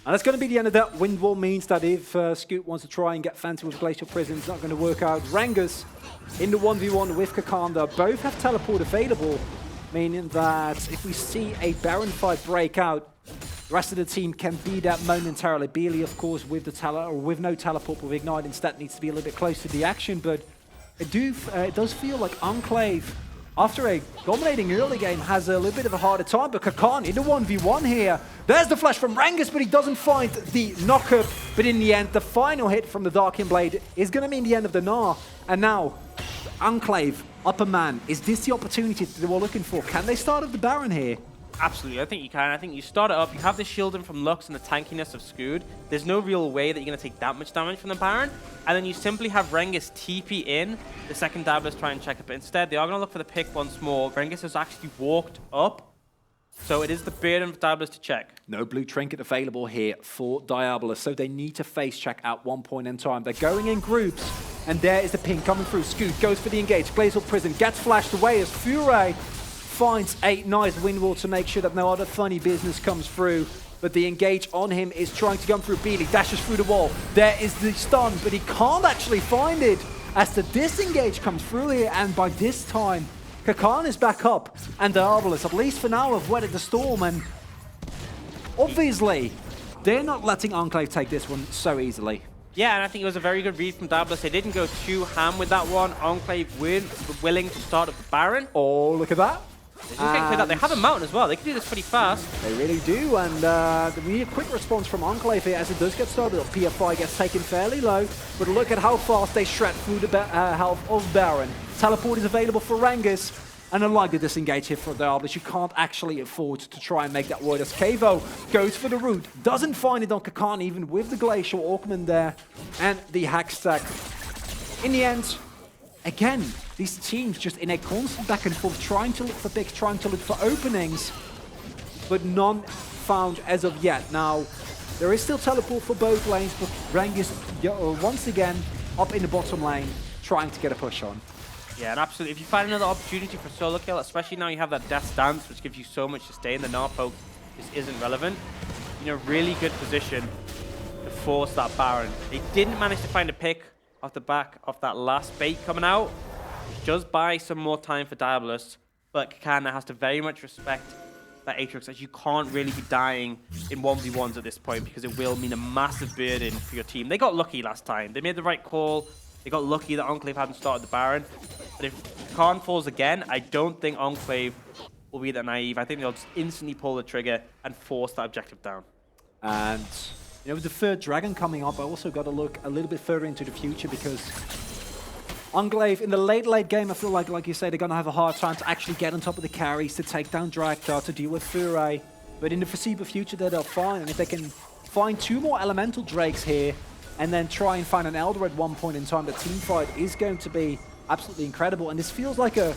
And that's going to be the end of that. Wind Wall means that if Scoot wants to try and get fancy with Glacial Prison, it's not going to work out. Rengus in the 1v1 with Kakanda. Both have teleport available, meaning that if we see a Baron fight break out, the rest of the team can be that momentarily. Beely, of course, with the with no teleport with Ignite, instead needs to be a little bit close to the action. But it does feel like Enclave, after a dominating early game, has a little bit of a harder time. But Kakan in the 1v1 here. There's the flash from Rengus, but he doesn't find the knockup. But in the end, the final hit from the Darkin Blade is going to mean the end of the Gnar. And now, Enclave, upper man. Is this the opportunity that they were looking for? Can they start up the Baron here? Absolutely, I think you can. I think you start it up, you have the shielding from Lux and the tankiness of Scoot. There's no real way that you're going to take that much damage from the Baron. And then you simply have Rengus TP in, the second Diabolus try and check it. But instead, they are going to look for the pick once more. Rengus has actually walked up, so it is the burden for Diabolus to check. No blue trinket available here for Diabolus, so they need to face check at one point in time. They're going in groups, and there is the ping coming through. Scoot goes for the engage. Glacial Prison gets flashed away as Fury finds a nice wind wall to make sure that no other funny business comes through. But the engage on him is trying to come through. Beely dashes through the wall. There is the stun, but he can't actually find it as the disengage comes through here. And by this time, Kakan is back up, and Diabolus, at least for now, have weathered the storm. And obviously, they're not letting Enclave take this one so easily. Yeah, and I think it was a very good read from Diabolus. They didn't go too ham with that one. Enclave willing to start up the Baron. Oh, look at that. They have a mountain as well. They can do this pretty fast. They really do, and we need a quick response from Enclave here as it does get started. PFI gets taken fairly low, but look at how fast they shred through the health of Baron. Teleport is available for Rengus, and unlike the disengage here for Diabolus, you can't actually afford to try and make that work as Kavo goes for the root. Doesn't find it on Kakan, even with the Glacial Orkman there, and the hack stack. In the end, again, these teams just in a constant back and forth, trying to look for picks, trying to look for openings, but none found as of yet. Now, there is still teleport for both lanes, but Rengus once again up in the bottom lane, trying to get a push on. Yeah, and absolutely. If you find another opportunity for solo kill, especially now you have that Death Stance, which gives you so much to stay in the Gnar poke, just isn't relevant. You're in a really good position to force that Baron. They didn't manage to find a pick off the back of that last bait coming out, which does buy some more time for Diabolus, but Kakana has to very much respect that Aatrox, as you can't really be dying in 1v1s at this point, because it will mean a massive burden for your team. They got lucky last time. They made the right call. They got lucky that Enclave hadn't started the Baron. But if Khan falls again, I don't think Enclave will be that naive. I think they'll just instantly pull the trigger and force that objective down. And you know, with the third dragon coming up, I also got to look a little bit further into the future, because Enclave, in the late game, I feel like you say, they're going to have a hard time to actually get on top of the carries, to take down Draktar, to deal with Fury. But in the foreseeable future, they'll fine. And if they can find 2 more Elemental Drakes here, and then try and find an Elder at one point in time, the team fight is going to be absolutely incredible. And this feels like a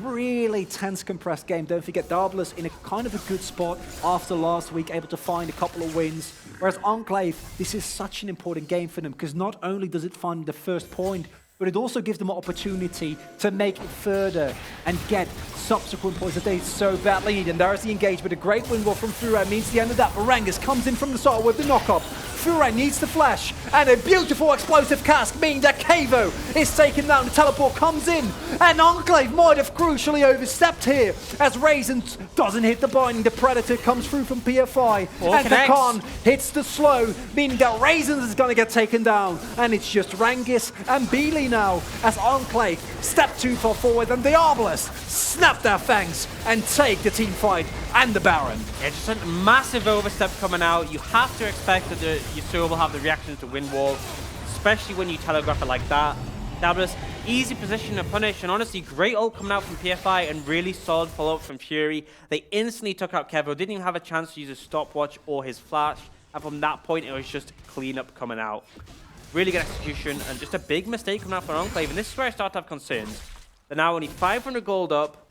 really tense, compressed game. Don't forget, Diabolus in a kind of a good spot after last week, able to find a couple of wins. Whereas Enclave, this is such an important game for them, because not only does it find the first point, but it also gives them an opportunity to make it further and get subsequent points that they so badly need. And there's the engagement. A great win wall from Furay means the end of that. Rengus comes in from the start with the knock-up. Furay needs the flash, and a beautiful explosive cask, meaning that Kavo is taken down. The teleport comes in, and Enclave might have crucially overstepped here, as Raisin doesn't hit the binding. The Predator comes through from PFI, and Kakan hits the slow, meaning that Raisins is going to get taken down. And it's just Rengus and Beely now, as Enclave step too far forward, and Diabolus snap their fangs and take the team fight and the Baron. Yeah, just a massive overstep coming out. You have to expect that Yasuo will have the reaction to Wind Wall, especially when you telegraph it like that. Diabolus, easy position to punish, and honestly, great ult coming out from PFI and really solid follow-up from Fury. They instantly took out Kevo, didn't even have a chance to use his stopwatch or his flash, and from that point, it was just cleanup coming out. Really good execution, and just a big mistake coming out from Enclave, and this is where I start to have concerns. They're now only 500 gold up.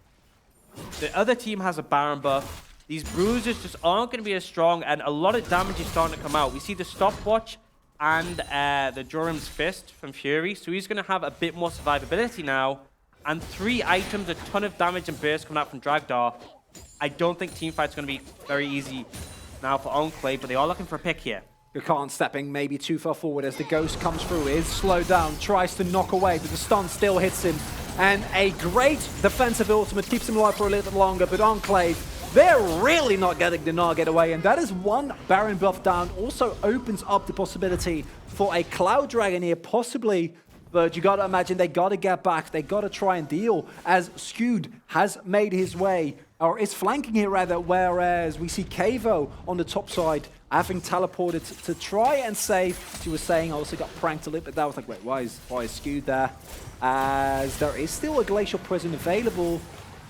The other team has a Baron buff. These bruises just aren't going to be as strong, and a lot of damage is starting to come out. We see the stopwatch and the Joram's Fist from Fury, so he's going to have a bit more survivability now. And 3 items, a ton of damage and burst coming out from Dragdar. I don't think teamfight's going to be very easy now for Enclave, but they are looking for a pick here. Khan stepping maybe too far forward as the Ghost comes through, is slowed down, tries to knock away, but the stun still hits him. And a great defensive ultimate keeps him alive for a little bit longer, but Enclave, they're really not getting the Gnar away, and that is one Baron buff down. Also opens up the possibility for a Cloud Dragon here, possibly, but you gotta imagine they gotta get back, they gotta try and deal, as Skewed has made his way, or is flanking here rather, whereas we see Kevo on the top side, having teleported to try and save. She was saying, also got pranked a little bit. That was like, wait, why is Skewed there? As there is still a Glacial Prison available.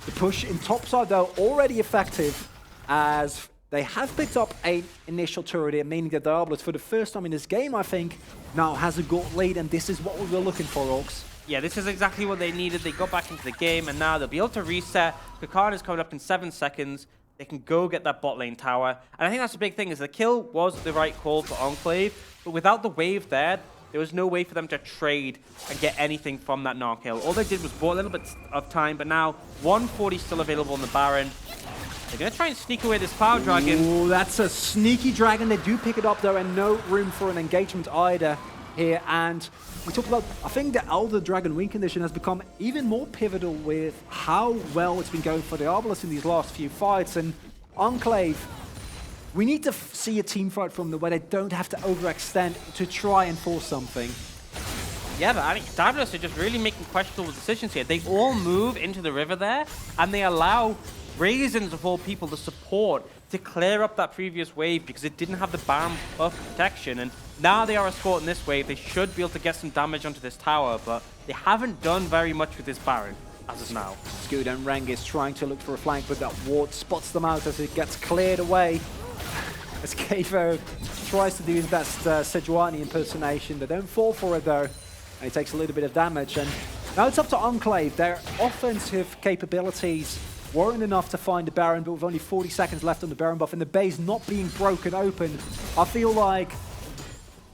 The push in topside, though, already effective, as they have picked up an initial turret here, meaning that Diabolus, for the first time in this game, I think, now has a gold lead, and this is what we were looking for, Orcs. Yeah, this is exactly what they needed. They got back into the game, and now they'll be able to reset. Kakan is coming up in 7 seconds. They can go get that bot lane tower. And I think that's the big thing, is the kill was the right call for Enclave, but without the wave there was no way for them to trade and get anything from that Gnar kill. All they did was bought a little bit of time, but now 140 still available on the Baron. They're going to try and sneak away this Power Dragon. Ooh, that's a sneaky dragon. They do pick it up, though, and no room for an engagement either here. And we talked about, I think the Elder Dragon win condition has become even more pivotal with how well it's been going for Diabolus in these last few fights. And Enclave, we need to see a team fight from them where they don't have to overextend to try and force something. Yeah, but I mean, Diabolus are just really making questionable decisions here. They all move into the river there, and they allow Raisins of all people the support to clear up that previous wave because it didn't have the Baron buff protection. And now they are escorting this wave. They should be able to get some damage onto this tower, but they haven't done very much with this Baron as of now. Skewed and Reng is trying to look for a flank, but that ward spots them out as it gets cleared away. As Kevo tries to do his best Sejuani impersonation. They don't fall for it, though. And he takes a little bit of damage. And now it's up to Enclave. Their offensive capabilities weren't enough to find the Baron, but with only 40 seconds left on the Baron buff and the base not being broken open, I feel like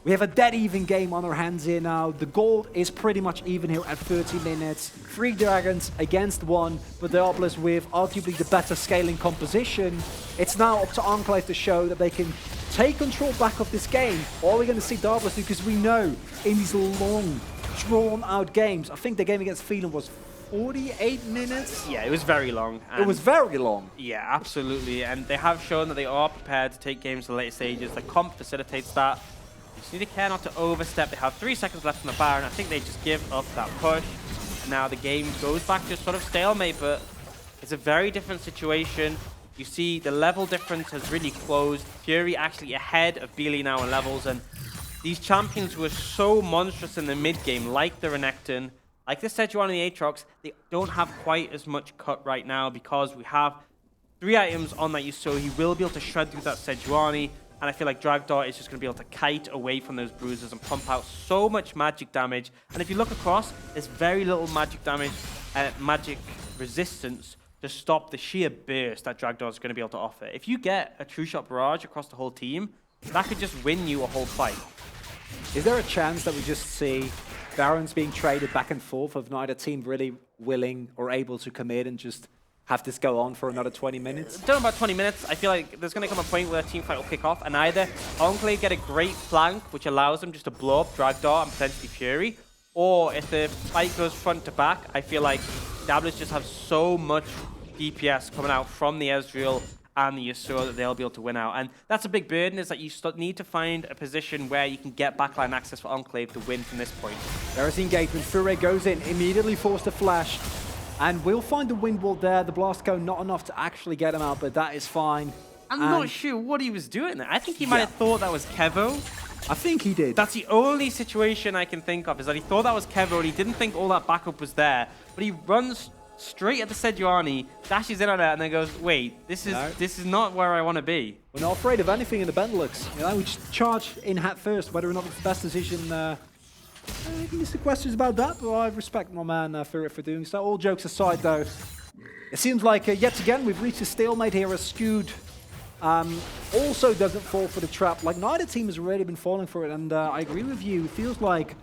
we have a dead even game on our hands here now. The gold is pretty much even here at 30 minutes. 3 dragons against 1, but Diabolus with arguably the better scaling composition. It's now up to Enclave to show that they can take control back of this game. Or are we going to see Diabolus do? Because we know in these long, drawn-out games, I think the game against Phelan was 48 minutes? Yeah, it was very long. It was very long. Yeah, absolutely. And they have shown that they are prepared to take games to the late stages. The comp facilitates that. You just need to care not to overstep. They have 3 seconds left on the Baron. I think they just give up that push. And now the game goes back to sort of stalemate, but it's a very different situation. You see the level difference has really closed. Fury actually ahead of Beely now in levels, and these champions who are so monstrous in the mid game, like the Renekton, like the Sejuani and the Aatrox, they don't have quite as much cut right now because we have 3 items on that Yasuo. He will be able to shred through that Sejuani, and I feel like Dragdar is just going to be able to kite away from those bruises and pump out so much magic damage. And if you look across, there's very little magic damage, magic resistance to stop the sheer burst that Dragdar is going to be able to offer. If you get a True Shot Barrage across the whole team, that could just win you a whole fight. Is there a chance that we just see Barons being traded back and forth of neither team really willing or able to commit and just have this go on for another 20 minutes? Don't know about 20 minutes. I feel like there's going to come a point where a team fight will kick off, and either Enclave get a great flank, which allows them just to blow up Dragdar and potentially Fury, or if the fight goes front to back, I feel like Diabolus just have so much DPS coming out from the Ezreal and the Yasuo that they'll be able to win out. And that's a big burden, is that you need to find a position where you can get backline access for Enclave to win from this point. There is the engagement. Fure goes in, immediately forced a flash, and we'll find the wind wall there. The blast cone not enough to actually get him out, but that is fine. I'm not sure what he was doing there. I think he might have thought that was Kevo, I think he did. That's the only situation I can think of, is that he thought that was Kevo and he didn't think all that backup was there. But he runs straight at the Sejuani, dashes in on it, and then goes, wait, this is not where I want to be. We're not afraid of anything in the Benelux. You know, we just charge in hat first, whether or not it's the best decision. You can listen to questions about that, but I respect my man for doing so. All jokes aside, though, it seems like yet again we've reached a stalemate here as Scoot also doesn't fall for the trap. Like, neither team has really been falling for it, and I agree with you. It feels like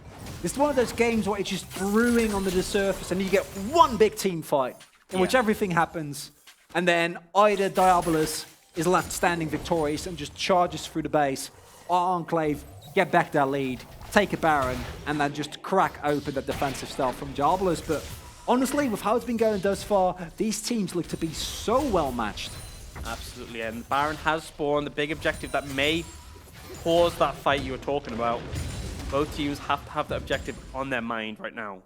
this is one of those games where it's just brewing on the surface, and you get one big team fight in which everything happens, and then either Diabolus is left standing victorious and just charges through the base, or Enclave get back their lead, take a Baron, and then just crack open the defensive stealth from Diabolus. But honestly, with how it's been going thus far, these teams look to be so well matched. Absolutely, and Baron has spawned the big objective that may pause that fight you were talking about. Both teams have to have that objective on their mind right now.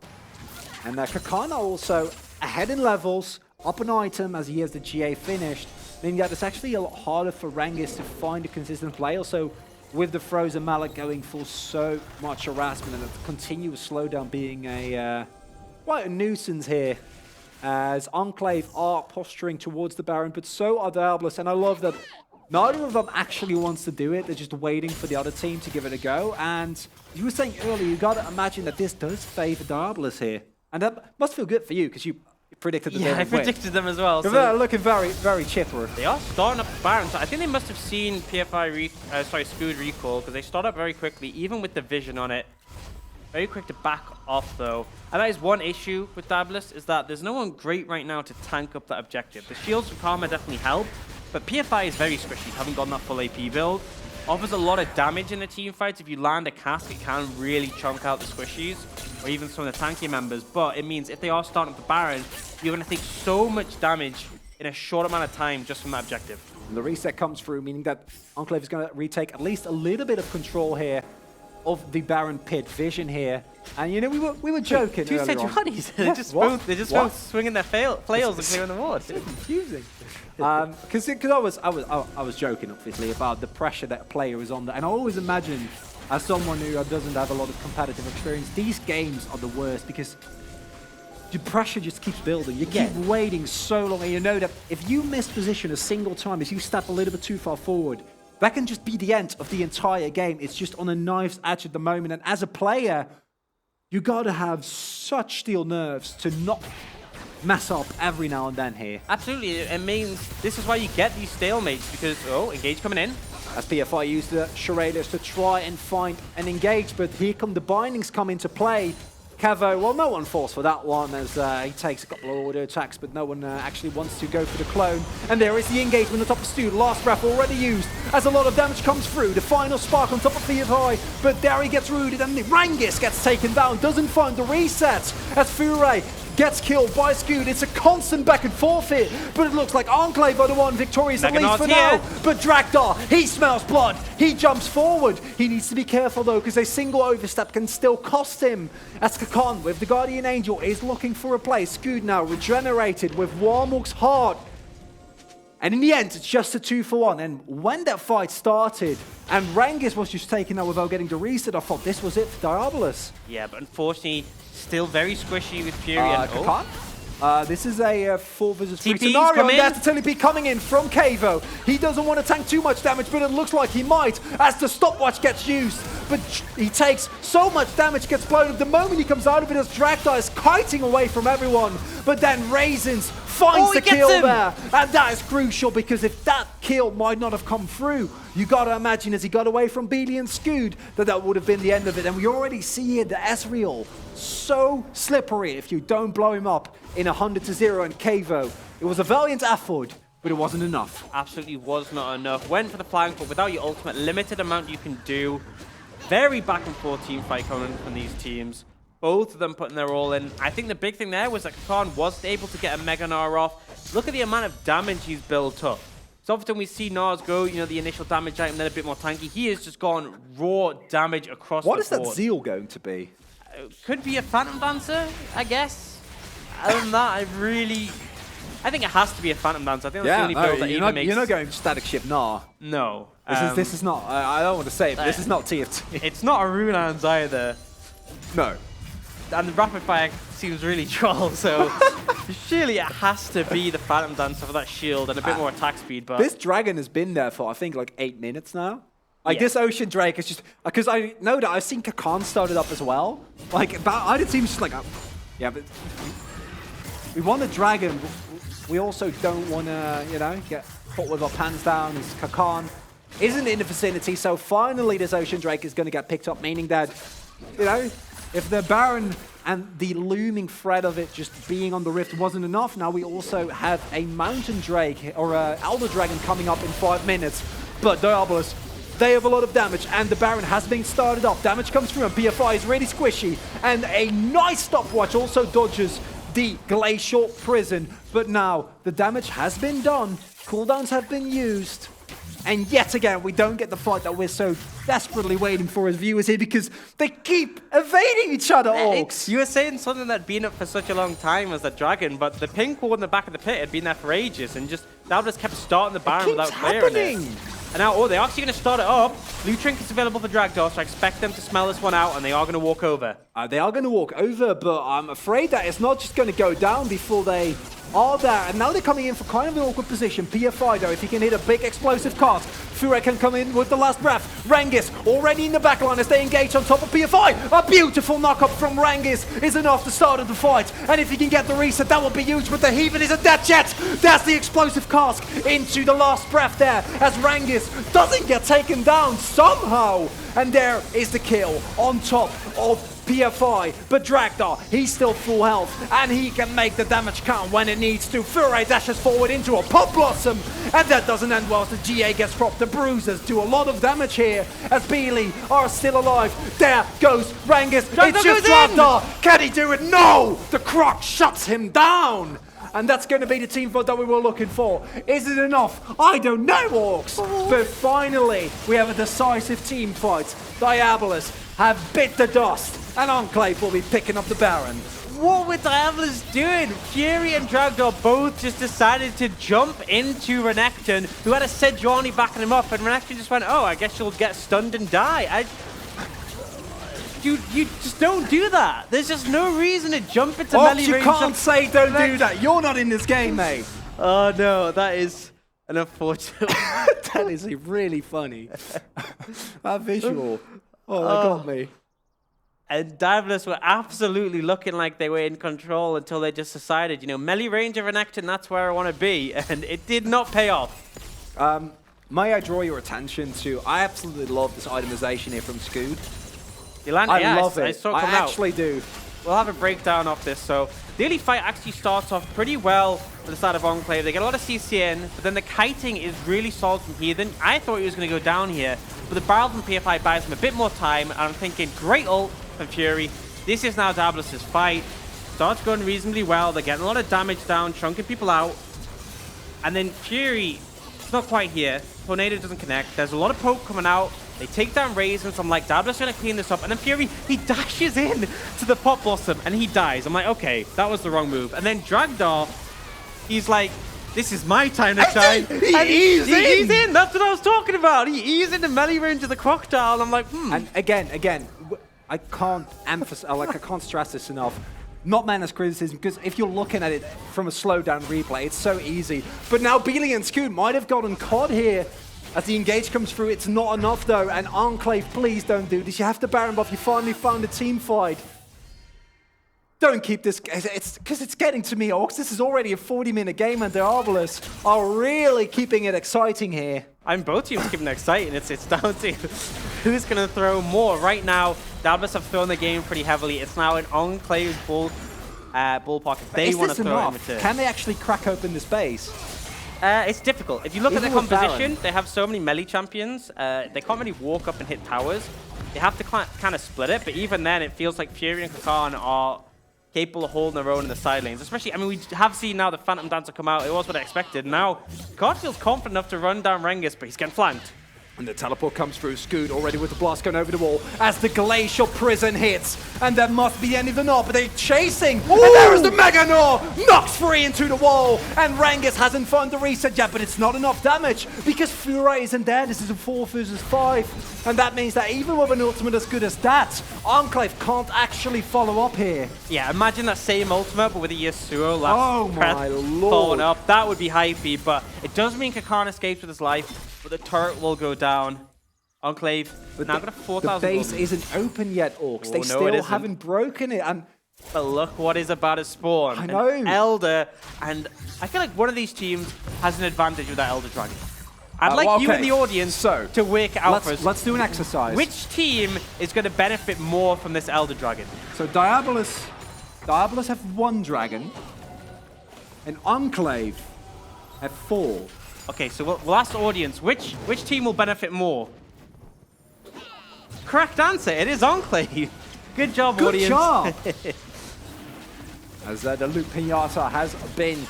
And Kakana also ahead in levels, up an item as he has the GA finished, meaning that it's actually a lot harder for Rangis to find a consistent play. Also, with the Frozen Mallet going for so much harassment and the continuous slowdown being quite a nuisance here, as Enclave are posturing towards the Baron, but so are Diabolus, and I love that neither of them actually wants to do it. They're just waiting for the other team to give it a go, and you were saying earlier, you got to imagine that this does favor Diabolus here, and that must feel good for you, because you predicted that they would win. I predicted them as well. They're looking very, very chipper. They are starting up Baron, so I think they must have seen Scoot recall, because they start up very quickly, even with the vision on it. Very quick to back off, though. And that is one issue with Diabolus, is that there's no one great right now to tank up that objective. The shields from Karma definitely help, but PFI is very squishy. Haven't gotten that full AP build. Offers a lot of damage in the team fights. If you land a cask, it can really chunk out the squishies, or even some of the tanky members. But it means if they are starting up the Baron, you're going to take so much damage in a short amount of time just from that objective. And the reset comes through, meaning that Enclave is going to retake at least a little bit of control here of the Baron pit vision here. And you know, we were joking Two Sejuanis. They're just both swinging their flails and clearing the ward. It's so confusing. Because I was joking, obviously, about the pressure that a player is under. And I always imagine, as someone who doesn't have a lot of competitive experience, these games are the worst because the pressure just keeps building. You keep waiting so long, and you know that if you miss position a single time, if you step a little bit too far forward, that can just be the end of the entire game. It's just on a knife's edge at the moment. And as a player, you gotta have such steel nerves to not mess up every now and then here. Absolutely. It means this is why you get these stalemates, because, engage coming in. As PFI used the Charaders to try and find an engage, but here come the bindings come into play. Kevo, well, no one falls for that one as he takes a couple of auto attacks, but no one actually wants to go for the clone. And there is the engagement on top of Stu. Last breath already used as a lot of damage comes through. The final spark on top of PFI, but there he gets rooted and the Rangis gets taken down. Doesn't find the reset as Fure gets killed by Scoot. It's a constant back and forth here, but it looks like Enclave are the one victorious at least for now. But Draktar, he smells blood. He jumps forward. He needs to be careful though, because a single overstep can still cost him. As Kakon with the Guardian Angel is looking for a play. Scoot now regenerated with Warmulk's heart. And in the end, it's just a 2-for-1. And when that fight started, and Rangis was just taken out without getting the reset, I thought this was it for Diabolus. Yeah, but unfortunately, still very squishy with Fury and Kakon? This is a 4 versus 3 scenario, and that's the TP coming in from Kevo. He doesn't want to tank too much damage, but it looks like he might as the stopwatch gets used. But he takes so much damage, gets blown up. The moment he comes out of it as Draktar is kiting away from everyone, but then Raisins finds the kill there. And that is crucial, because if that kill might not have come through, you gotta imagine as he got away from Beely and Scoot, that would have been the end of it. And we already see here the Ezreal, so slippery if you don't blow him up in 100-0 and Kevo. It was a valiant effort, but it wasn't enough. Absolutely was not enough. Went for the flank, but without your ultimate, limited amount you can do. Very back and forth team fight coming from these teams. Both of them putting their all in. I think the big thing there was that Kakon wasn't able to get a Mega Gnar off. Look at the amount of damage he's built up. So often we see Gnars go, the initial damage item, then a bit more tanky. He has just gone raw damage across the board. What is that Zeal going to be? Could be a Phantom Dancer, I guess. Other than that, I think it has to be a Phantom Dancer. I think that's the only build that even makes... You're not going Static Ship Gnar. No. This is not, I don't want to say it, but this is not TFT. It's not a Runans either. No. And the rapid fire seems really troll, so surely it has to be the Phantom Dancer for that shield and a bit more attack speed. But this dragon has been there for, I think, like 8 minutes now. Like, this Ocean Drake is just... Because I know that I've seen Kakan started up as well. Like, it seems just like... yeah, but... We want a dragon. We also don't want to, you know, get caught with our pants down as Kakan isn't in the vicinity. So finally, this Ocean Drake is going to get picked up, meaning that, you know, if the Baron and the looming threat of it just being on the Rift wasn't enough, now we also have a Mountain Drake or a Elder Dragon coming up in 5 minutes. But Diabolus, they have a lot of damage, and the Baron has been started up. Damage comes through, and BFI is really squishy. And a nice stopwatch also dodges the Glacial Prison. But now, the damage has been done. Cooldowns have been used. And yet again, we don't get the fight that we're so desperately waiting for as viewers here, because they keep evading each other, Orcs. You were saying something that'd been up for such a long time as the dragon, but the pink wall in the back of the pit had been there for ages, and just Diabolus kept starting the Baron without clearing it. And now, they're actually going to start it up. Loot Trinket's available for Dragdor, so I expect them to smell this one out, and they are going to walk over. They are going to walk over, but I'm afraid that it's not just going to go down before they are there. And now they're coming in for kind of an awkward position. PFI, though, if he can hit a big explosive cast, Fure can come in with the last breath. Rangis already in the backline as they engage on top of PFI. A beautiful knock-up from Rangis is enough to start the fight. And if he can get the reset, that will be huge, but the Heathen isn't dead yet. That's the explosive cask into the last breath there, as Rangis doesn't get taken down somehow. And there is the kill on top of PFI, but Dragdar, he's still full health, and he can make the damage count when it needs to. Fure dashes forward into a Pop Blossom, and that doesn't end well as the GA gets dropped. The Bruisers do a lot of damage here, as Beely are still alive. There goes Rangis, it's just Dragdar. Can he do it? No! The Croc shuts him down! And that's going to be the team fight that we were looking for. Is it enough? I don't know, Orcs. But finally, we have a decisive team fight. Diabolus have bit the dust, and Enclave will be picking up the Baron. What were Diabolus doing? Fury and Dragdor both just decided to jump into Renekton, who had a Sejuani backing him up, and Renekton just went, oh, I guess you'll get stunned and die. You just don't do that. There's just no reason to jump into melee range. You can't say don't do that. You're not in this game, mate. Oh, no, that is an unfortunate That is really funny. That visual. Oh, that got me. And Diabolus were absolutely looking like they were in control until they just decided, you know, melee range of Renekton, that's where I want to be. And it did not pay off. May I draw your attention to, I absolutely love this itemization here from Scoot. I love it. I actually do. We'll have a breakdown of this. So the early fight actually starts off pretty well for the side of Enclave. They get a lot of CCN, but then the kiting is really solid from Heathen. I thought he was going to go down here, but the barrel from PFI buys him a bit more time, and I'm thinking, great ult from Fury. This is now Diabolus' fight. Starts going reasonably well. They're getting a lot of damage down, chunking people out. And then Fury, it's not quite here. Tornado doesn't connect. There's a lot of poke coming out. They take down Raisins. So I'm like, Diabolus going to clean this up. And then Fury, he dashes in to the Pop Blossom and he dies. I'm like, okay, that was the wrong move. And then Dragdar, he's like, this is my time to shine. He's in. That's what I was talking about. He's in the melee range of the Crocodile. And I'm like, And again, I can't emphasize, I can't stress this enough. Not meant as criticism, because if you're looking at it from a slowdown replay, it's so easy. But now Beely and Scoot might have gotten caught here. As the engage comes through, it's not enough though. And Enclave, please don't do this. You have to Baron buff. You finally found a team fight. Don't keep this, because it's getting to me, Orcs. This is already a 40-minute game, and Diabolus are really keeping it exciting here. I'm both teams keeping it exciting. It's down to who's going to throw more. Right now, Diabolus have thrown the game pretty heavily. It's now an Enclave's ballpark. If they want to throw it in return. Can they actually crack open this base? It's difficult. If you look at the composition, they have so many melee champions. They can't really walk up and hit towers. They have to kind of split it, but even then, it feels like Fury and Kakan are capable of holding their own in the side lanes. Especially, I mean, we have seen now the Phantom Dancer come out. It was what I expected. Now, Card feels confident enough to run down Rangis, but he's getting flanked. And the teleport comes through. Scoot already with the blast going over the wall as the glacial prison hits. And there must be the end of the Gnaw, but they're chasing. Ooh. And there is the Mega Gnaw! Knocks free into the wall. And Rangus hasn't found the reset yet, but it's not enough damage because Fura isn't there. This is a 4 versus 5. And that means that even with an ultimate as good as that, Enclave can't actually follow up here. Yeah, imagine that same ultimate, but with a Yasuo last my lord. following up. That would be hypey, but it does mean Kakan escapes with his life. But the turret will go down. Enclave, but now got a 4,000. The base isn't open yet, Orcs. They still haven't broken it. And but look what is about to spawn. I know. An Elder, and I feel like one of these teams has an advantage with that Elder Dragon. I'd like you in the audience to work it out for us. Let's do an exercise. Which team is going to benefit more from this Elder Dragon? So Diabolus have 1 dragon, and Enclave have 4. Okay, so we'll ask the audience, which team will benefit more? Correct answer, it is Enclave. Good job, audience. Good job. As the Loop Pinata has been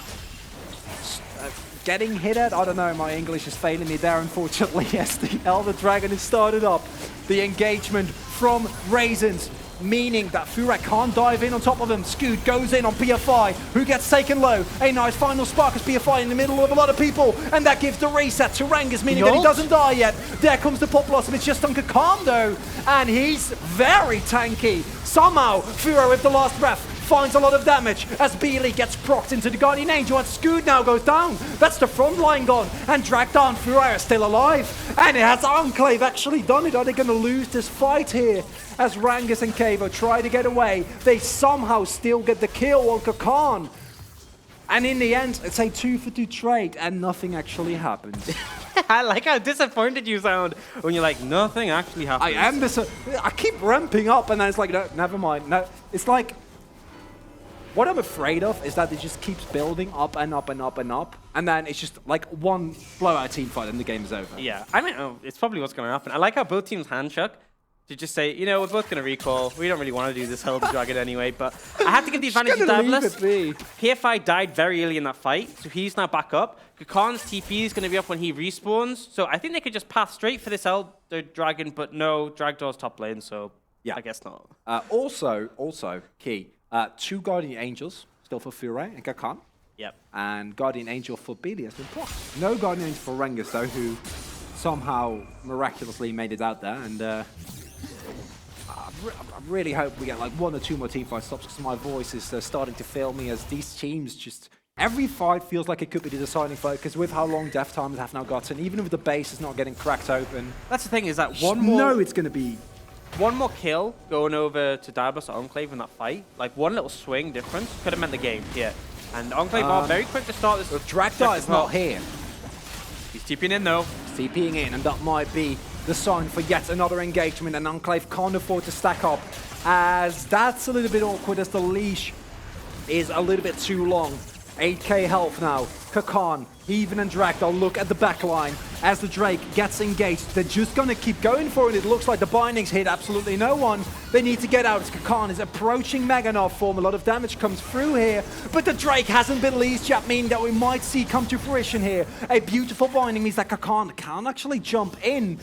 getting hit at. I don't know, my English is failing me there, unfortunately. Yes, the Elder Dragon has started up. The engagement from Raisins, meaning that Furak can't dive in on top of him. Scoot goes in on PFI, who gets taken low. A nice final spark as PFI in the middle of a lot of people, and that gives the reset to Rangus, meaning that he doesn't die yet. There comes the Pop Blossom, it's just on Kakan though, and he's very tanky. Somehow, Furo with the last breath finds a lot of damage as Beely gets procced into the Guardian Angel, and Scoot now goes down. That's the front line gone, and dragged down. Furo is still alive, and it has Enclave actually done it. Are they going to lose this fight here? As Rangus and Kavo try to get away, they somehow still get the kill on Kakan. And in the end, it's a 2-for-2 trade, and nothing actually happens. I like how disappointed you sound when you're like, nothing actually happens. I am I keep ramping up, and then it's like, no, never mind. No, it's like, what I'm afraid of is that it just keeps building up and up and up and up, and then it's just like one blowout team fight and the game is over. Yeah, I mean, it's probably what's going to happen. I like how both teams handshook to just say, you know, we're both going to recall. We don't really want to do this Elder Dragon anyway, but I have to give the advantage to Diabolus. PFI died very early in that fight, so he's now back up. Kakan's TP is going to be up when he respawns, so I think they could just path straight for this Elder Dragon, but no, Dragdor's top lane, so yeah, I guess not. Also, key, 2 Guardian Angels, still for Fure and Kakan. Yep. And Guardian Angel for Beely has been blocked. No Guardian Angel for Rangus, though, who somehow miraculously made it out there, and I really hope we get like 1 or 2 more teamfight stops, because my voice is starting to fail me as these teams just... Every fight feels like it could be the deciding fight, because with how long death times have now gotten, even if the base is not getting cracked open... That's the thing, is that it's going to be... One more kill going over to Diabolus or Enclave in that fight, like one little swing difference, could have meant the game here. And Enclave are very quick to start this. Dragdar is not here. He's TPing in though. He's TPing in, and that might be the sign for yet another engagement, and Enclave can't afford to stack up, as that's a little bit awkward as the leash is a little bit too long. 8k health now. Kakan, Heaven and Dragdar look at the back line as the Drake gets engaged. They're just going to keep going for it. It looks like the bindings hit absolutely no one. They need to get out as Kakan is approaching Mega Gnaw form. A lot of damage comes through here, but the Drake hasn't been leased yet, meaning that we might see come to fruition here. A beautiful binding means that Kakan can actually jump in.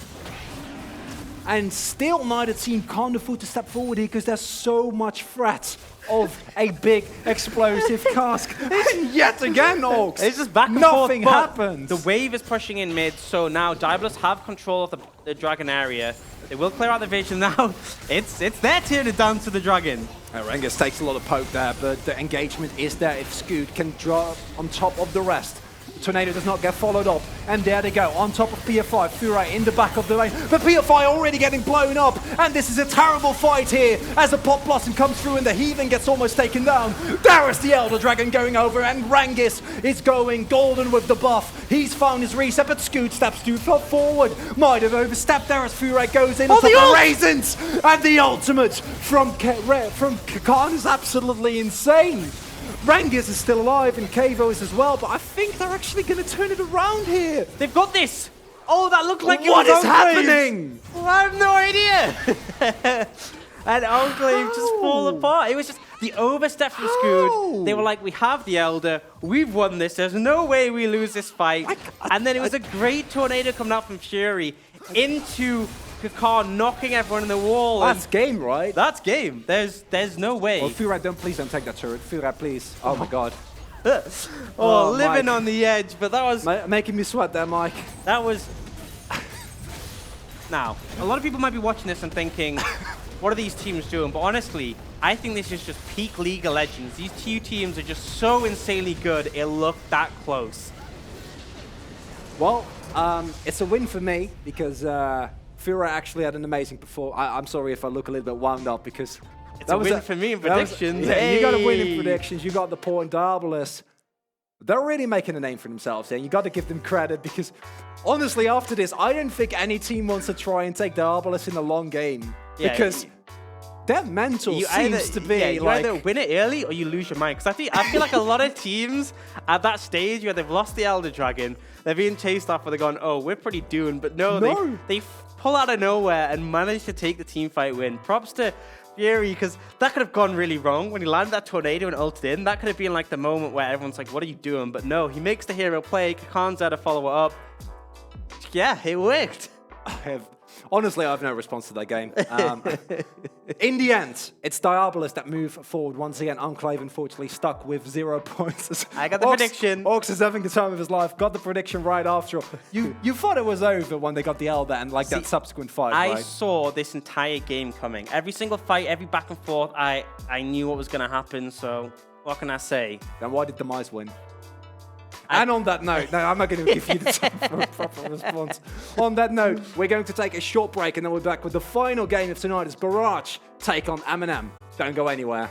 And still neither team can't afford to step forward here because there's so much threat of a big explosive cask. And yet again, Orcs, it's just back and nothing forth, happens. The wave is pushing in mid, so now Diabolus have control of the dragon area. They will clear out the vision now. It's their turn to dance to the dragon. Rangus takes a lot of poke there, but the engagement is there if Scoot can drop on top of the rest. Tornado does not get followed up, and there they go, on top of PFI, Furai in the back of the lane, but PFI already getting blown up, and this is a terrible fight here, as the Pop Blossom comes through and the Heathen gets almost taken down. There is the Elder Dragon going over, and Rangus is going golden with the buff. He's found his reset, but Scoot steps too far forward, might have overstepped there as Furai goes in on top of Raisins, and the ultimate from Kakan is absolutely insane. Rangus is still alive and Kavo is as well, but I think they're actually going to turn it around here. They've got this. Oh, that looked like what is happening? Well, I have no idea. And Enclave just fall apart. It was just the overstep from Scoot. They were like, we have the Elder. We've won this. There's no way we lose this fight. And then it was a great tornado coming out from Fury. into Kakar, knocking everyone in the wall. That's game, right? That's game. There's no way. Oh, Fira, please don't take that turret. Fira, please. Oh my god. Living Mike. on the edge, but that was... Making me sweat there, Mike. That was... Now, a lot of people might be watching this and thinking, what are these teams doing? But honestly, I think this is just peak League of Legends. These two teams are just so insanely good, it looked that close. Well, it's a win for me because Fira actually had an amazing performance. I'm sorry if I look a little bit wound up because... It's a win for me in predictions. You got to win in predictions. You got the point. Diabolus. They're really making a name for themselves here. You got to give them credit because, honestly, after this, I don't think any team wants to try and take Diabolus in a long game because their mental seems to be you like either win it early or you lose your mind. Because I feel like a lot of teams at that stage where they've lost the Elder Dragon, they're being chased off, where they're going, "Oh, we're pretty doomed." But no. They pull out of nowhere and manage to take the team fight win. Props to Fury, because that could have gone really wrong when he landed that tornado and ulted in. That could have been like the moment where everyone's like, what are you doing? But no, he makes the hero play. Kakan's there to follow it up. Yeah, it worked. Honestly, I have no response to that game. In the end, it's Diabolus that move forward once again. Enclave, unfortunately, stuck with 0 points. I got the prediction. Orcs is having the time of his life. Got the prediction right after all. You thought it was over when they got the Elder and like that subsequent fight, I right? saw this entire game coming. Every single fight, every back and forth, I knew what was going to happen. So what can I say? Then why did Demise win? And on that note, no, I'm not going to give you the time for a proper response. On that note, we're going to take a short break and then we're back with the final game of tonight as Barrage take on Eminem. Don't go anywhere.